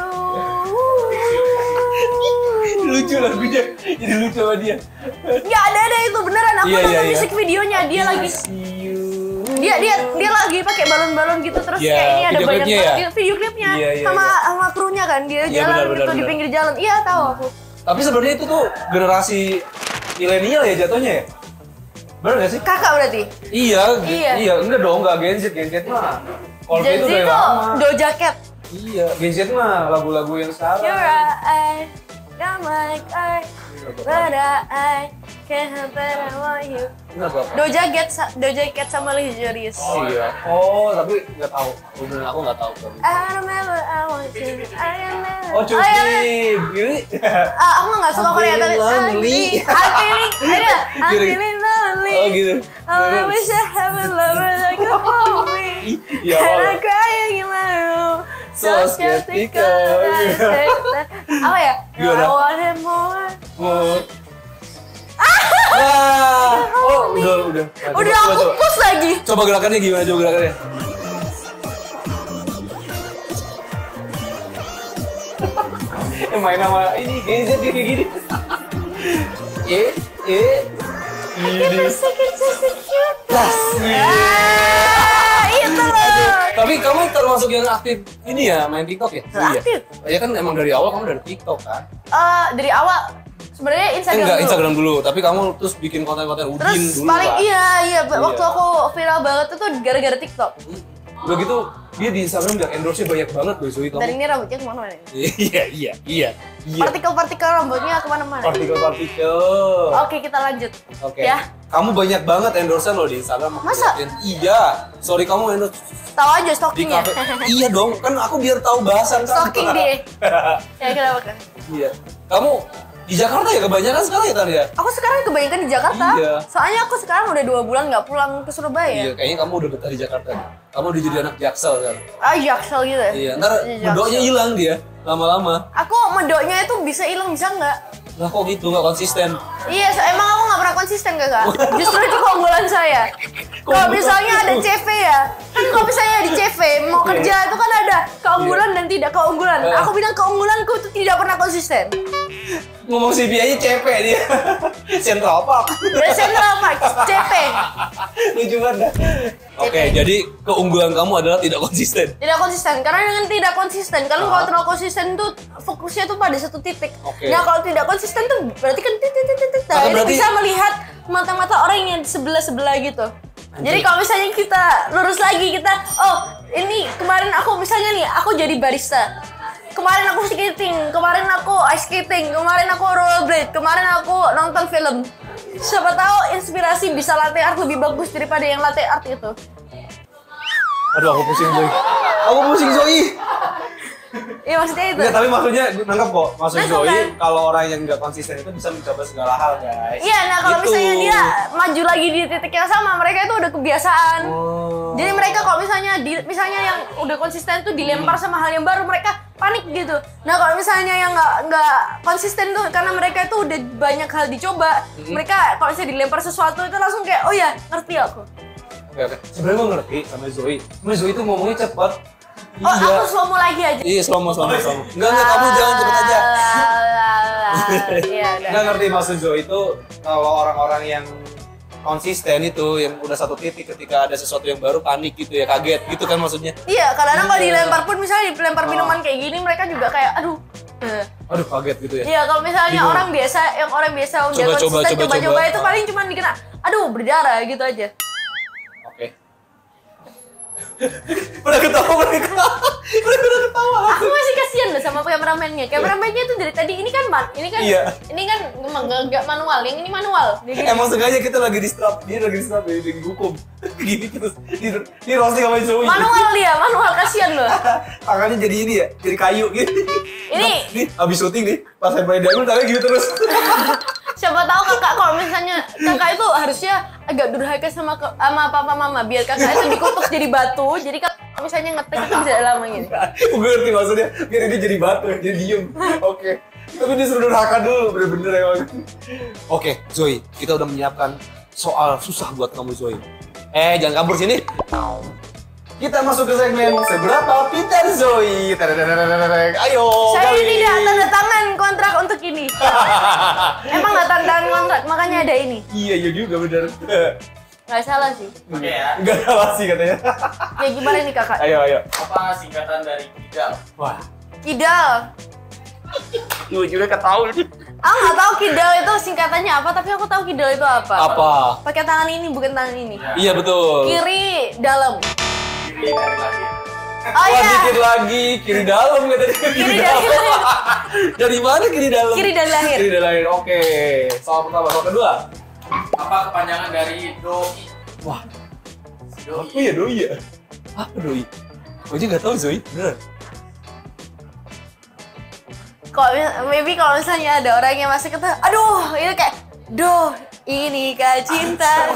Lucu lagunya. Jadi lucu sama dia. Ya ada itu beneran. Aku Iya, nonton iya, iya. musik videonya dia lagi. See you. Dia lagi pakai balon-balon gitu terus Iya, kayak ini ada video banyak klipnya banget ya? video klipnya Iya, iya, sama krunya kan dia Iya, jalan benar, gitu benar, di benar. pinggir jalan. Iya tahu aku. Tapi sebenarnya itu tuh generasi milenial ya jatuhnya ya? Bener gak sih? Kakak berarti. Iya, Iya. enggak dong, enggak Gen Z mah. Coldplay Jadi itu itu dari lama. Doja Cat. Iya, Gen Z mah lagu-lagu yang sekarang. You're right, not like I, but I can't help it, I want you. Kenapa? Doja Cat sama Luxurious. Oh iya. Oh, tapi nggak tahu. Bener aku nggak tahu. I remember I want you, I remember. Oh, iya, iya. cuti. Ini. Aku nggak suka I'm Korea feeling tapi lonely. I'm Gitu. feeling lonely. Oh gitu. Oh, I wish I had a lover that could hold me. Iya, And oh. I'm crying in my room. So skeptical. Apa ya? Gimana? I wanted more. Oh. Wah. Oh, udah. Nah, Udah coba, aku coba. push lagi. Coba gerakannya gimana? Coba gerakannya. Main sama ini Gen Z dia kayak gini. Ini. Las. Itu loh. Tapi kamu termasuk yang aktif ini ya main TikTok ya? Aktif. Iya kan emang dari awal kamu dari TikTok kan? Dari awal sebenarnya Instagram Enggak, dulu. Instagram dulu, tapi kamu terus bikin konten-konten Udin Terus dulu paling kan? iya waktu Iya. aku viral banget itu gara-gara TikTok. Udah gitu, dia di Instagram udah endorse-nya banyak banget loh Zoe Dan kamu. ini rambutnya kemana-mana. Iya. Partikel-partikel rambutnya kemana-mana. Partikel-partikel. Oke kita lanjut. Oke. Ya. Kamu banyak banget endorse loh di Instagram. Aku Masa? liatin. Iya. Sorry kamu endorse Tahu aja di stockingnya. kafe. Iya dong, kan aku biar tahu bahasan kan. Stocking dia. Ya kenapa kan? Iya. Kamu di Jakarta ya kebanyakan sekarang ya Tan ya? Aku sekarang kebanyakan di Jakarta. Iya. Soalnya aku sekarang udah 2 bulan nggak pulang ke Surabaya. Iya, kayaknya kamu udah betah di Jakarta. Kamu udah jadi anak Jaksel kan? Jaksel gitu ya. Iya, ntar Iya, bedoknya Jaksel. hilang dia lama-lama. Aku medoknya itu bisa hilang bisa nggak? Lah kok gitu, nggak konsisten? Iya, emang aku nggak pernah konsisten kakak. Justru itu keunggulan saya. Kalau misalnya ada CV ya, kan kalau misalnya di CV mau kerja itu kan ada keunggulan dan tidak keunggulan. Aku bilang keunggulanku itu tidak pernah konsisten. Ngomong CV aja CP dia. Central Park. Dari Central Park, CP. Lucu banget. Oke, jadi keunggulan kamu adalah tidak konsisten. Tidak konsisten, karena dengan tidak konsisten, kalau terlalu konsisten tuh fokusnya tuh pada satu titik. Oke. Nah kalau tidak konsisten tuh berarti kan titik. Nah, ini bisa melihat mata-mata orang yang sebelah-sebelah gitu. Jadi kalau misalnya kita lurus lagi kita, oh ini kemarin aku misalnya nih, aku jadi barista. Kemarin aku skating, kemarin aku ice skating, kemarin aku rollerblade, kemarin aku nonton film. Siapa tahu inspirasi bisa latte art lebih bagus daripada yang latte art itu. Aduh, aku pusing Zoe. Aku pusing Zoe. Iya maksudnya itu. Enggak, tapi maksudnya nangkep kok. Maksud Nangkep, Zoe, kan? kalau orang yang nggak konsisten itu bisa mencoba segala hal, guys. Iya, nah kalau Gitu. misalnya dia maju lagi di titik yang sama, mereka itu udah kebiasaan. Oh. Jadi mereka kalau misalnya yang udah konsisten tuh dilempar sama hal yang baru, mereka panik gitu. Nah kalau misalnya yang nggak konsisten tuh karena mereka itu udah banyak hal dicoba, mereka kalau misalnya dilempar sesuatu itu langsung kayak oh ya ngerti aku. Oke. Sebenarnya gue ngerti sama Zoe. Cuma Zoe itu ngomongnya cepet. Oh aku slow mo lagi aja. Iya, slow mo. Enggak, kamu jangan cepet aja. Iya udah. Nggak ngerti maksud Zoe itu kalau orang-orang yang konsisten itu yang udah satu titik ketika ada sesuatu yang baru panik gitu ya, kaget gitu kan maksudnya. Iya, kadang-kadang kalau dilempar pun misalnya dilempar minuman kayak gini mereka juga kayak aduh. Aduh, kaget gitu ya. Iya, kalau misalnya Bingung. orang biasa udah Coba, konsisten coba. coba-coba itu paling cuma dikena aduh berdarah gitu aja. Oke. Udah ketawa mereka. Udah ketawa. Aku masih kasihan loh sama kameramennya. Kameramennya tuh dari tadi ini kan Iya. ini kan emang nggak manual, yang ini manual. Dia gini. Emang sengaja kita lagi di strap, dia lagi di strap, dia dihukum. Gini terus, di roasting sama Zoe. Manual kasihan loh. Tangannya jadi ini ya, jadi kayu gitu. Ini Nih, habis syuting nih, pas saya main diamond tangannya gitu terus. siapa tahu kakak kalau misalnya kakak itu harusnya agak durhaka sama papa mama biar kakak itu dikutuk jadi batu. Jadi kalau misalnya ngetek itu bisa lama gini. Gue ngerti maksudnya, biar dia jadi batu, jadi diem. Oke. Tapi disuruh durhaka dulu, bener-bener emang. Oke, Zoe, kita udah menyiapkan soal susah buat kamu Zoe. Jangan kabur sini. Kita masuk ke segmen Seberapa Pintar Zoe. Ayo. Saya kali. tidak tanda tangan kontrak untuk ini. Emang nggak tanda tangan kontrak, makanya ada ini. Iya juga bener. Nggak salah sih. Oke ya. Enggak salah sih katanya. Ya gimana nih kakak? Ayo. Apa singkatan dari kidal? Wah, Kidal. gue juga ketahui nih. Aku nggak tahu kidal itu singkatannya apa, tapi aku tahu kidal itu apa. Apa? Pakai tangan ini, bukan tangan ini. Iya betul. Kiri dalam. Kiri dari lahir. Oh Wah, iya. dikit lagi kiri dalam katanya. Kiri dari lahir. Dari mana kiri dalam? Kiri dari lahir. Kiri dari lahir. Oke. Soal pertama, soal kedua. Apa kepanjangan dari doi? Wah, Doi. apa ya doi ya? Apa doi? Gue aja nggak tahu Zoe, beneran. Maybe kalau misalnya ada orang yang masih kata, aduh, ini kayak, doh, ini kah cinta?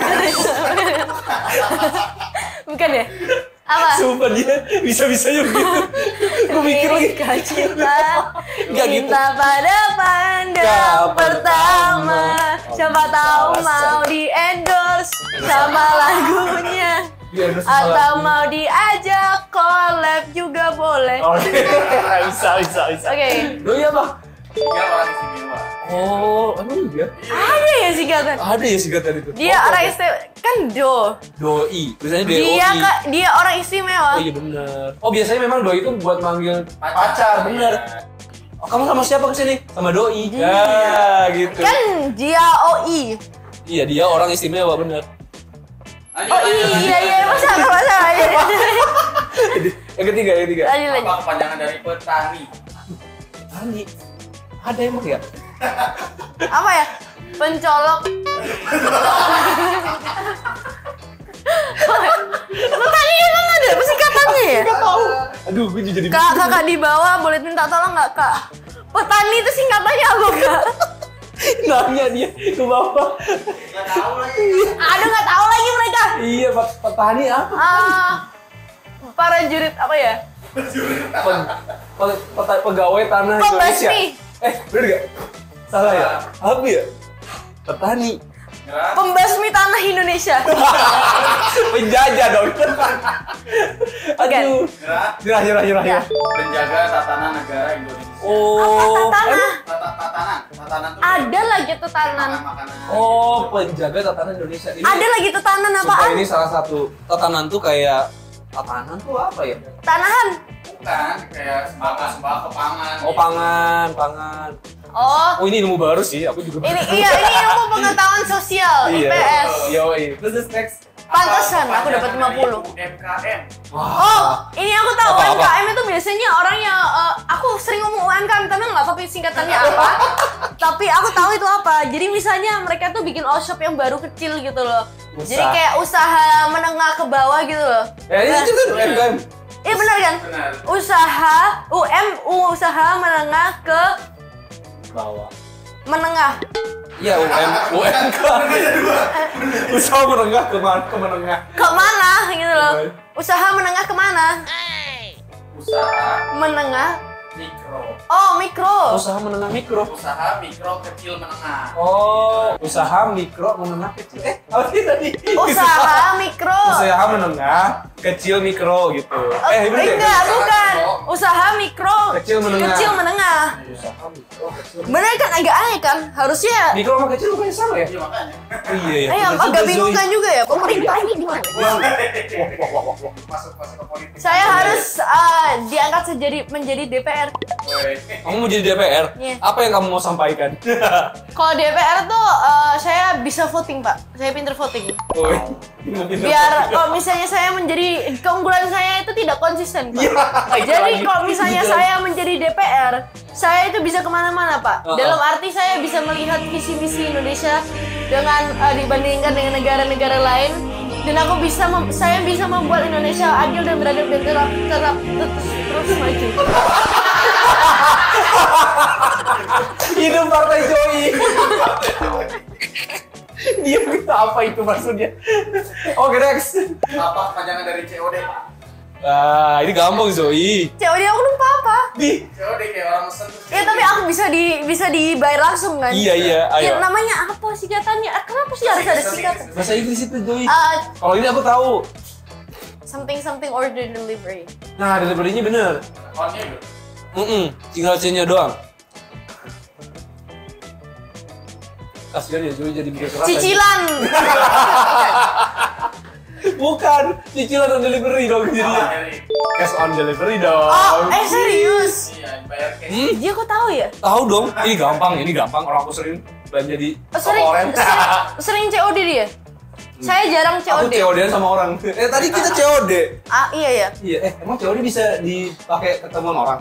Bukan ya? Apa? Sumpah dia bisa-bisanya begitu. Gue mikir lagi. Ini kah cinta? Nggak gitu. Cinta pada pandang pertama. Siapa tahu mau di endorse sama lagunya. Iya, terus Atau mau diajak collab juga boleh. Oke, bisa. Oke. Doi apa? Dia orang istimewa. Oh, emang juga? Ada ya singkatan? Ada ya singkatan itu? Dia orang istimewa. Kan do. Doi, biasanya DOI. Dia orang istimewa. Oh iya bener. Oh biasanya memang doi itu buat manggil pacar, bener. Oh, kamu sama siapa kesini? Sama doi. Ya, gitu. Kan dia OI. Iya, dia orang istimewa, bener. Lanjut, Oh iya masa. Yang ketiga. Lanjut. Apa kepanjangan dari petani? Tani. Ada emang ya? Apa ya? Pencolok. Petani emang ada singkatannya ya? Aduh, gue jadi Kakak di bawah boleh minta tolong nggak kak? Petani itu singkatannya apa kak? nanya dia ke bawah. Nggak tahu lagi. Aduh nggak tahu lagi mereka. Iya, petani apa? Para jurid apa ya? Pegawai tanah Indonesia. Pembasmi. Bener gak? Salah ya? Apa ya? Petani. Pembasmi tanah Indonesia. Penjajah dong. Aduh. Nyerah. Ya. Penjaga tatanan negara Indonesia. Oh. Tanah. Tatanan tuh Ada lagi tetanan. makanan. Oh, penjaga tatanan Indonesia. Ini, Ada lagi tetanan sumpah, apaan? ini salah satu tatanan tuh kayak tatanan tuh apa ya? Tanahan. Bukan, kayak sembako pangan. Oh, pangan. Oh, Oh, ini ilmu baru sih. Aku juga. ini ilmu pengetahuan sosial Iya. IPS. Yoi. Terus next. Pantesan aku dapat 50. UMKM. Oh, ini aku tahu Apa? UMKM itu biasanya orangnya aku sering ngomong UMKM tapi nggak tahu singkatannya apa. Tapi aku tahu itu apa. Jadi misalnya mereka tuh bikin all shop yang baru kecil gitu loh. Jadi Usaha. kayak usaha menengah ke bawah gitu loh. Ya, ini juga UMKM. Iya benar kan? Benar. Usaha menengah ke Bawah. menengah. Iya, UMK. Usaha menengah ke menengah. Ke mana gitu loh. Usaha menengah kemana? Usaha Menengah. mikro. Oh, mikro. Usaha menengah mikro. Usaha mikro kecil menengah. Oh, usaha mikro menengah kecil. Apa sih tadi? Usaha mikro. Usaha menengah kecil mikro gitu. Bener ya? Enggak, bukan. Usaha mikro. Kecil menengah. Kecil menengah. Usaha mikro kecil. Bener kan agak aneh kan? Harusnya. Mikro sama kecil bukannya sama ya? Iya makanya. Oh, iya ya. Ayo, Bener agak juga, bingung Zoe. kan juga ya. Pemerintah ini gimana? Masuk ke politik. Saya harus diangkat menjadi DPR. Woi. Kamu mau jadi DPR? Iya. Apa yang kamu mau sampaikan? Kalau DPR tuh saya bisa voting, Pak. Saya pinter voting. Woi. Biar kalau misalnya saya menjadi keunggulan saya itu tidak konsisten, Pak. Iya, Jadi lagi. kalau misalnya Gitu saya menjadi DPR, saya itu bisa kemana-mana, Pak. Uh-uh. Dalam arti saya bisa melihat visi misi Indonesia dengan dibandingkan dengan negara-negara lain, dan saya bisa membuat Indonesia adil dan beradab dan terus maju. Hidup Partai Joy. Dia kita apa itu maksudnya? Oke, next. Apa kepanjangan dari COD? Ini gampang Zoe. COD aku lupa apa? COD kayak orang mesen tuh. Ya tapi aku bisa dibayar langsung kan? Iya, Ya ayo. namanya apa singkatannya? Kenapa sih harus ada singkatan? Bahasa Inggris itu Joy. Uh, Kalau ini aku tahu. something order delivery. Nah, delivery-nya bener. Konnya gitu. Tinggal C-nya doang. Kasihan ya Joy jadi mikir keras. Cicilan. Bukan, cicilan on delivery dong jadinya. Dari. Cash on delivery dong. Oh, serius? Iya, bayar cash. Dia kok tahu ya? Tahu dong, ini gampang. Orang aku sering belanja di Sering, toko orang. sering COD dia? Saya jarang Aku COD. COD sama orang. Tadi kita COD. Iya ya. Iya, emang COD bisa dipakai ketemuan orang?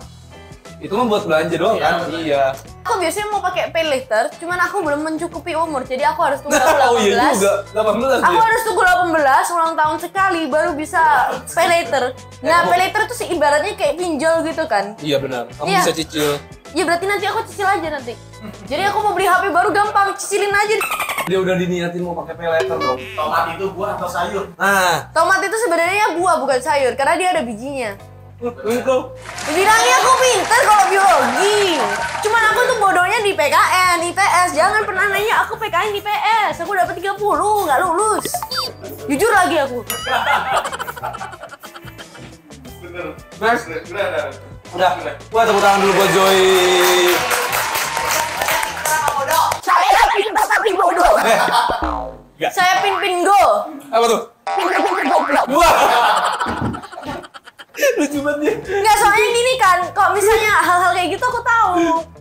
Itu mah buat belanja doang kan? Iya. Aku biasanya mau pakai pay later, cuman aku belum mencukupi umur, jadi aku harus tunggu aku 18. Oh iya juga, 18 Aku ya? harus tunggu 18 ulang tahun sekali baru bisa pay later. Nah, pay later itu sih ibaratnya kayak pinjol gitu kan. Iya benar, kamu Iya. bisa cicil. Ya berarti nanti aku cicil aja nanti. Jadi aku mau beli HP baru gampang, cicilin aja. Dia udah diniatin mau pakai pay letter dong. Tomat itu buah atau sayur? Nah, Tomat itu sebenarnya buah bukan sayur karena dia ada bijinya. itu. Bilangnya aku pintar kalau biologi. Cuman aku tuh bodohnya di PKN, IPS. Jangan pernah nanya aku PKN IPS. Aku dapat 30, nggak lulus. Jujur lagi aku. Bener. Next. Bener. Udah, gua tepuk tangan dulu buat Joy. Saya pintar tapi bodoh. Enggak. Saya pin go. Apa tuh? Pintar goblok. Wah. Lucu banget dia. Nggak, soalnya gini kan, kok misalnya hal-hal kayak gitu aku tahu.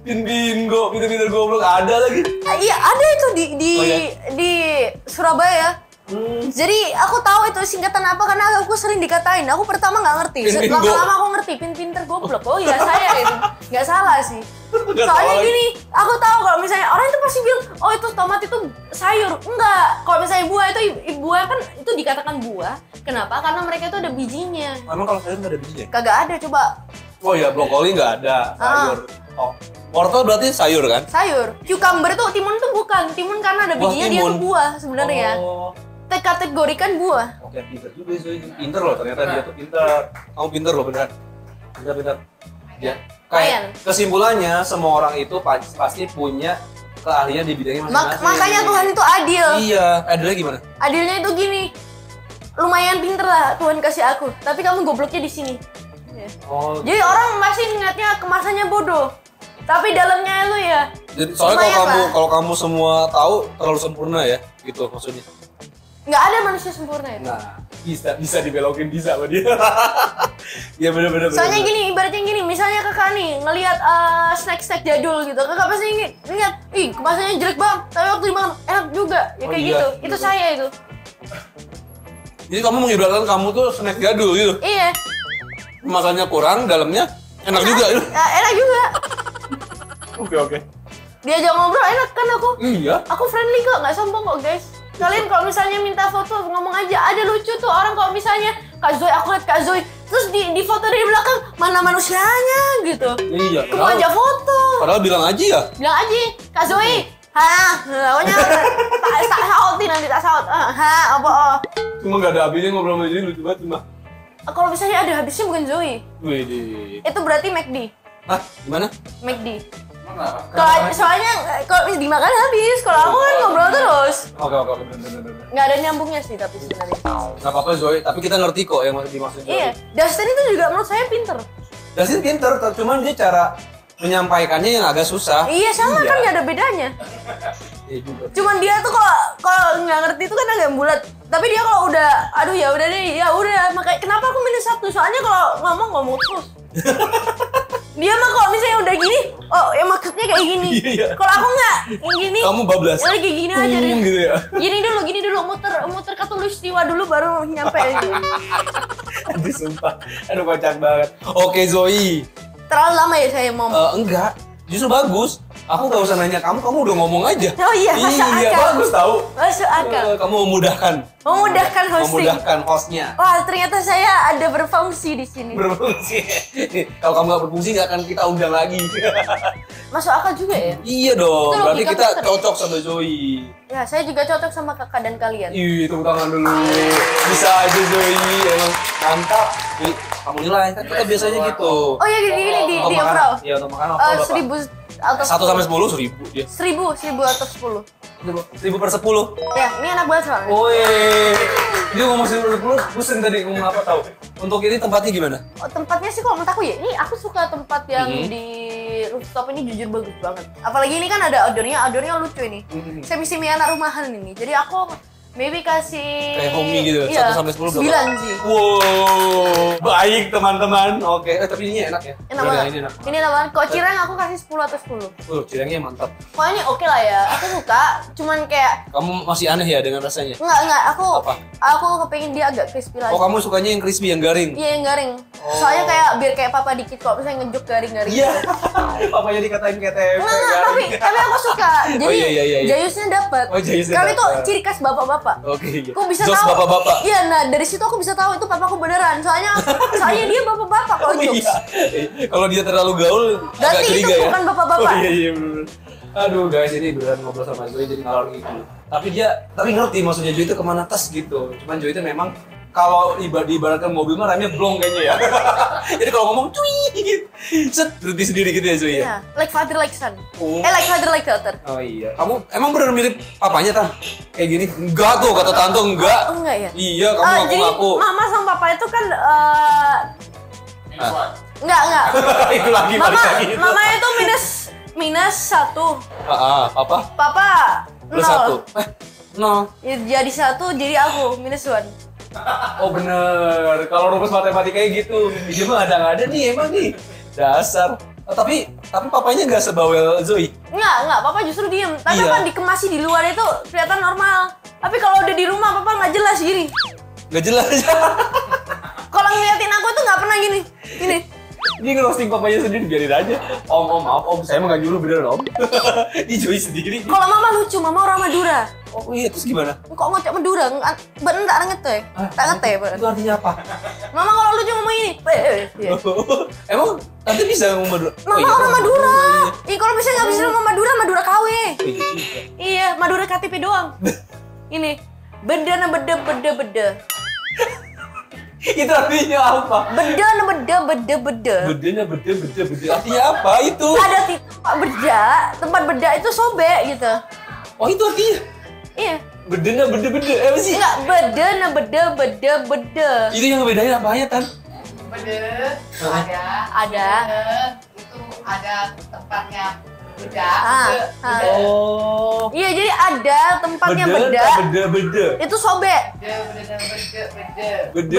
Bingo, pinter-pinter goblok ada lagi. Iya, ada itu di Oh, iya? di Surabaya. Jadi aku tahu itu singkatan apa karena aku sering dikatain. Aku pertama nggak ngerti. Pin Lama-lama aku ngerti pinter goblok. Oh iya saya itu nggak salah sih. Nggak Soalnya salah. gini, aku tahu kalau misalnya orang itu pasti bilang, oh itu tomat itu sayur. Enggak. Kalau misalnya buah itu buah kan itu dikatakan buah. Kenapa? Karena mereka itu ada bijinya. Emang kalau sayur nggak ada bijinya? Kagak ada coba Oh iya, brokoli nggak ada sayur. Oh, wortel berarti sayur kan? sayur. Cucumber tuh timun tuh bukan. Timun karena ada Wah, bijinya dia timun. tuh buah sebenarnya. Oh. Kategorikan buah. Oke, pinter juga Zoe. Pinter loh ternyata dia tuh pinter. Kamu pinter loh beneran. Pinter. Ya. Lumayan. Kayak kesimpulannya semua orang itu pasti punya keahlian di bidangnya masing-masing. Makanya Tuhan itu adil. Iya, adilnya gimana? Adilnya itu gini. Lumayan pinter lah Tuhan kasih aku, tapi kamu gobloknya di sini. Oh. Jadi orang masih ingatnya kemasannya bodoh, tapi dalamnya lu ya. Jadi soalnya lumayan kalau kamu semua tahu terlalu sempurna ya, gitu maksudnya. Nggak ada manusia sempurna itu. Nah, bisa dibelokin bisa sama dia. Ya bener. Soalnya gini, ibaratnya gini, misalnya kakak nih ngelihat snack jadul gitu, kakak pasti ngeliat, ih kemasannya jelek banget, tapi waktu dimakan enak juga, ya Oh kayak iya, gitu. Itu bener. saya itu. Jadi kamu mengibaratkan kamu tuh snack jadul gitu. Iya. Masanya kurang, dalamnya enak juga. Ya, enak juga. Oke. Diajak ngobrol enak kan aku. Iya. Aku friendly kok, nggak sombong kok guys. Kalian kalau misalnya minta foto ngomong aja, ada lucu tuh orang kalau misalnya Kak Zoe, aku liat Kak Zoe, terus di foto dari belakang mana manusianya gitu. Iya. Aku ngajak foto, Padahal bilang aja ya. bilang aja Kak Zoe, pokoknya tak sautin nanti tak saut, apa? Cuma gak ada habisnya ngobrol sama dia lucu banget cuma. Kalau misalnya ada habisnya bukan Zoe, Wih. itu berarti McD. Hah? Gimana? McD. Kenapa? Kalau soalnya kalau dimakan habis, kalau aku kan ngobrol terus. Oke, bener. Nggak ada nyambungnya sih tapi sebenarnya. Gak apa-apa Zoe, tapi kita ngerti kok yang dimaksud Zoe. Iya, Dustin itu juga menurut saya pinter. Dustin pinter, cuman dia cara menyampaikannya yang agak susah. Iya sama kan nggak ada bedanya. Iya juga. Cuman dia tuh kalau nggak ngerti itu kan agak bulat. Tapi dia kalau udah, aduh ya udah deh, ya udah. Makanya kenapa aku milih satu? Soalnya kalau ngomong terus. Dia mah kalau misalnya udah gini, oh ya maksudnya kayak gini. Iya. Kalau aku nggak yang gini, Kamu bablas. ya kayak gini aja deh. Gitu ya. Gini dulu, muter katulistiwa dulu baru nyampe. Aduh sumpah. Aduh kocak banget. Oke Zoe. Terlalu lama ya saya mau. Enggak. Justru bagus. Aku gak usah nanya kamu udah ngomong aja. Oh iya, masuk Iya, akal. bagus tahu. Masuk akal. Kamu memudahkan. Memudahkan hosting. Memudahkan hostnya. Wah, ternyata saya ada berfungsi di sini. Berfungsi. Kalau kamu gak berfungsi gak akan kita undang lagi. Masuk akal juga ya? Iya dong. Itu Berarti logika kita pinter. cocok sama Zoe. Ya, saya juga cocok sama kakak dan kalian. Ih, tepuk tangan dulu. Bisa aja Zoe. Emang mantap. Ih, kamu nilai kan kita biasanya gitu. Oh ya, gini di Untuk makan- overall. Iya, untuk makan apa? 1000 atau 1 sampai 10 1000 dia. 1000 atau 10. 1000 per 10. Ya, ini enak banget soalnya. Woi, dia ngomong 10 per 10, pusing tadi ngomong apa tahu. Untuk ini tempatnya gimana? Oh, tempatnya sih kalau menurut aku ya, ini aku suka tempat yang Mhm. di rooftop ini jujur bagus banget. Apalagi ini kan ada outdoornya lucu ini. Mhm. Semi anak rumahan ini. Jadi aku maybe kasih Kayak homey gitu, iya, 1 sampai 10 berapa? 9 sih. Wow, baik teman-teman. Oke, tapi ini enak ya? Enak Udah, banget. Ini enak. Ini enak banget. Kalau cireng aku kasih 10 atau 10. Cirengnya mantap. Pokoknya oke lah ya. Aku suka, cuman kayak Kamu masih aneh ya dengan rasanya? enggak, Apa? aku kepengen dia agak crispy lagi. Oh, kamu sukanya yang crispy, yang garing? Iya yang garing. Soalnya kayak biar kayak papa dikit kok, misalnya ngejuk garing-garing. Iya. gitu. Papanya dikatain kayak tempe. Enggak, tapi aku suka. Jadi Oh, iya. jayusnya dapat. Oh, jayusnya Karena itu dapet. ciri khas bapak-bapak. Oke, iya. Aku bisa Jokes tahu. bapak-bapak. Iya, nah dari situ aku bisa tahu itu papaku beneran. Soalnya dia bapak-bapak kalau Oh, jokes. iya. Kalau dia terlalu gaul, agak Berarti itu curiga ya. bukan bapak-bapak. Oh iya benar. Aduh guys, ini beneran ngobrol sama Joy jadi ngalor gitu. Tapi ngerti maksudnya Joy itu kemana tas gitu. Cuman Joy itu memang kalau diibaratkan mobil mah remnya blong kayaknya ya. Jadi kalau ngomong cuy, set berhenti sendiri gitu ya Joy ya. Iya, like father like son. Oh. Like father like daughter. Oh iya. Kamu emang bener mirip papanya Tan? Kayak gini? Enggak tuh kata tante enggak. Oh enggak ya? Iya, kamu Jadi ngaku-ngaku. mama sama papa itu kan Ah. enggak. Itu lagi balik lagi. Mama itu minus 1. Apa? Papa Plus 0. 1. Nol. Ya, jadi 1 jadi aku minus 1. Oh bener, kalau rumus matematikanya gitu. Dia mah ada nih emang nih. Dasar. Oh, tapi papanya nggak sebawel Zoe. Enggak, papa justru diem. Tapi Iya. kan dikemasi di luar itu kelihatan normal. Tapi kalau udah di rumah papa nggak jelas gini. Nggak jelas. Kalau ngeliatin aku tuh nggak pernah gini. Gini. Dia ngerosting papanya sendiri, biarin aja. Om, maaf om, saya mah nggak nyuruh beneran om. Dia Zoe sendiri. Kalau mama lucu, mama orang Madura. Oh iya, terus gimana? Kok ngocok Madura? Bener tak ngeteh? Tak ngeteh, bener. Itu artinya apa? Mama kalau lucu ngomong ini. Iya. Emang tante bisa ngomong Madura? Mama orang Madura. Ih, kalau bisa nggak bisa ngomong Madura KW. Iya. Iya, Madura KTP doang. Ini beda. Itu artinya apa? Bedenya bede. Bede. Artinya apa itu? Ada tempat bedak itu sobek gitu. Oh itu artinya? Iya. Bedenya bede. Apa sih? Enggak, bede. Itu yang ngebedain apanya, Tan? Bede, Ada. itu ada tempatnya bedak. Oh. Iya, jadi ada tempatnya bedak. Bede. Itu sobek. Bede.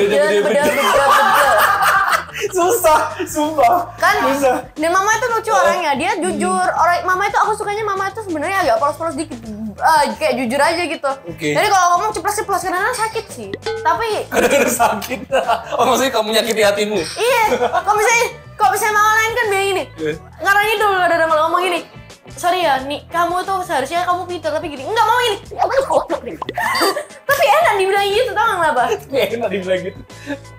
Susah, sumpah. Kan Susah. dan mama itu lucu orangnya, dia jujur. Mama itu aku sukanya mama itu sebenarnya agak polos-polos dikit. Kayak jujur aja gitu. Oke. Jadi kalau ngomong ceplos-ceplos kadang-kadang sakit sih. Tapi Kadang-kadang sakit. Oh maksudnya kamu menyakiti hatimu? iya, kalau misalnya mama lain kan bilang gini. Ngarang itu ada malah ngomong gini. Sorry ya, nih kamu tuh seharusnya kamu pintar tapi gini. Enggak mau gini. Tapi enak dibilang gitu, tau nggak kenapa? Enak dibilang gitu.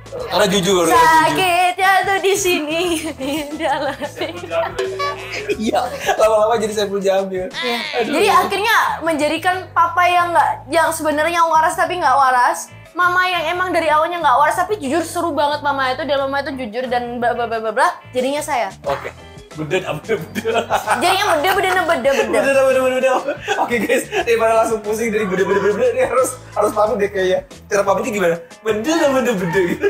Karena jujur. Sakitnya tuh di sini dalam. Iya. Lama-lama jadi Saiful Jamil. Iya. Jadi akhirnya menjadikan papa yang sebenarnya waras tapi nggak waras. Mama yang emang dari awalnya nggak waras tapi jujur seru banget mama itu, dan mama itu jujur dan bla bla bla bla bla. Jadinya saya. Oke. Bede. Jadinya beda. Oke guys, daripada langsung pusing dari bede ini harus paham deh kayaknya. Cara pahamnya gimana? Bede gitu.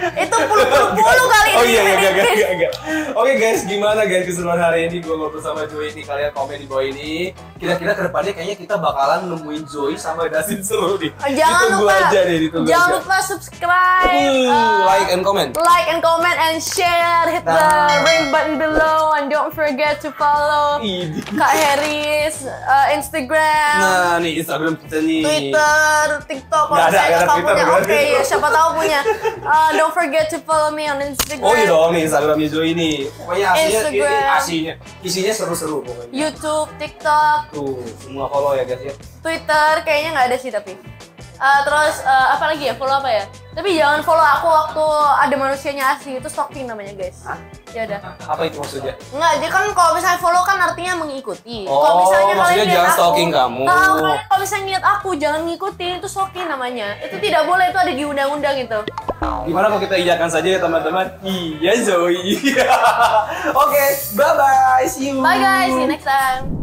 Itu puluh kali. Oh ini iya, dipedekin. enggak. Oke guys, gimana guys keseruan hari ini gue ngobrol sama Joey ini, kalian komen di bawah ini. Kira-kira kedepannya kayaknya kita bakalan nemuin Joey sama Dasin seru nih. Jangan Ditunggu lupa, aja. lupa subscribe, Like and comment. and share, hit the ring button below, and don't forget to follow Ini. Kak Heris, Instagram, Nah, nih Instagram kita nih. Twitter, TikTok. Kalau Nggak ada, saya nggak ada nggak Twitter, punya, nggak ada oke Twitter. ya siapa tahu punya. Don't forget to follow me on Instagram, Oh iya dong, nih Instagramnya Joey nih. Pokoknya Instagram. isinya seru-seru pokoknya. YouTube, TikTok, Tuh, semua follow ya guys ya. Twitter kayaknya nggak ada sih tapi. Terus apa lagi ya, follow apa ya? Tapi jangan follow aku waktu ada manusianya asli, itu stalking namanya guys. Ya udah. Apa itu maksudnya? Enggak, jadi kan kalau misalnya follow kan artinya mengikuti. Oh, Kalau misalnya maksudnya kalian lihat jangan aku, stalking kamu. Kalau misalnya lihat aku jangan ngikutin, itu stalking namanya. Itu tidak boleh, itu ada di undang-undang itu. Gimana kalau kita iyakan saja ya teman-teman? Iya Zoe. Oke, bye bye, see you. Bye guys, see you next time.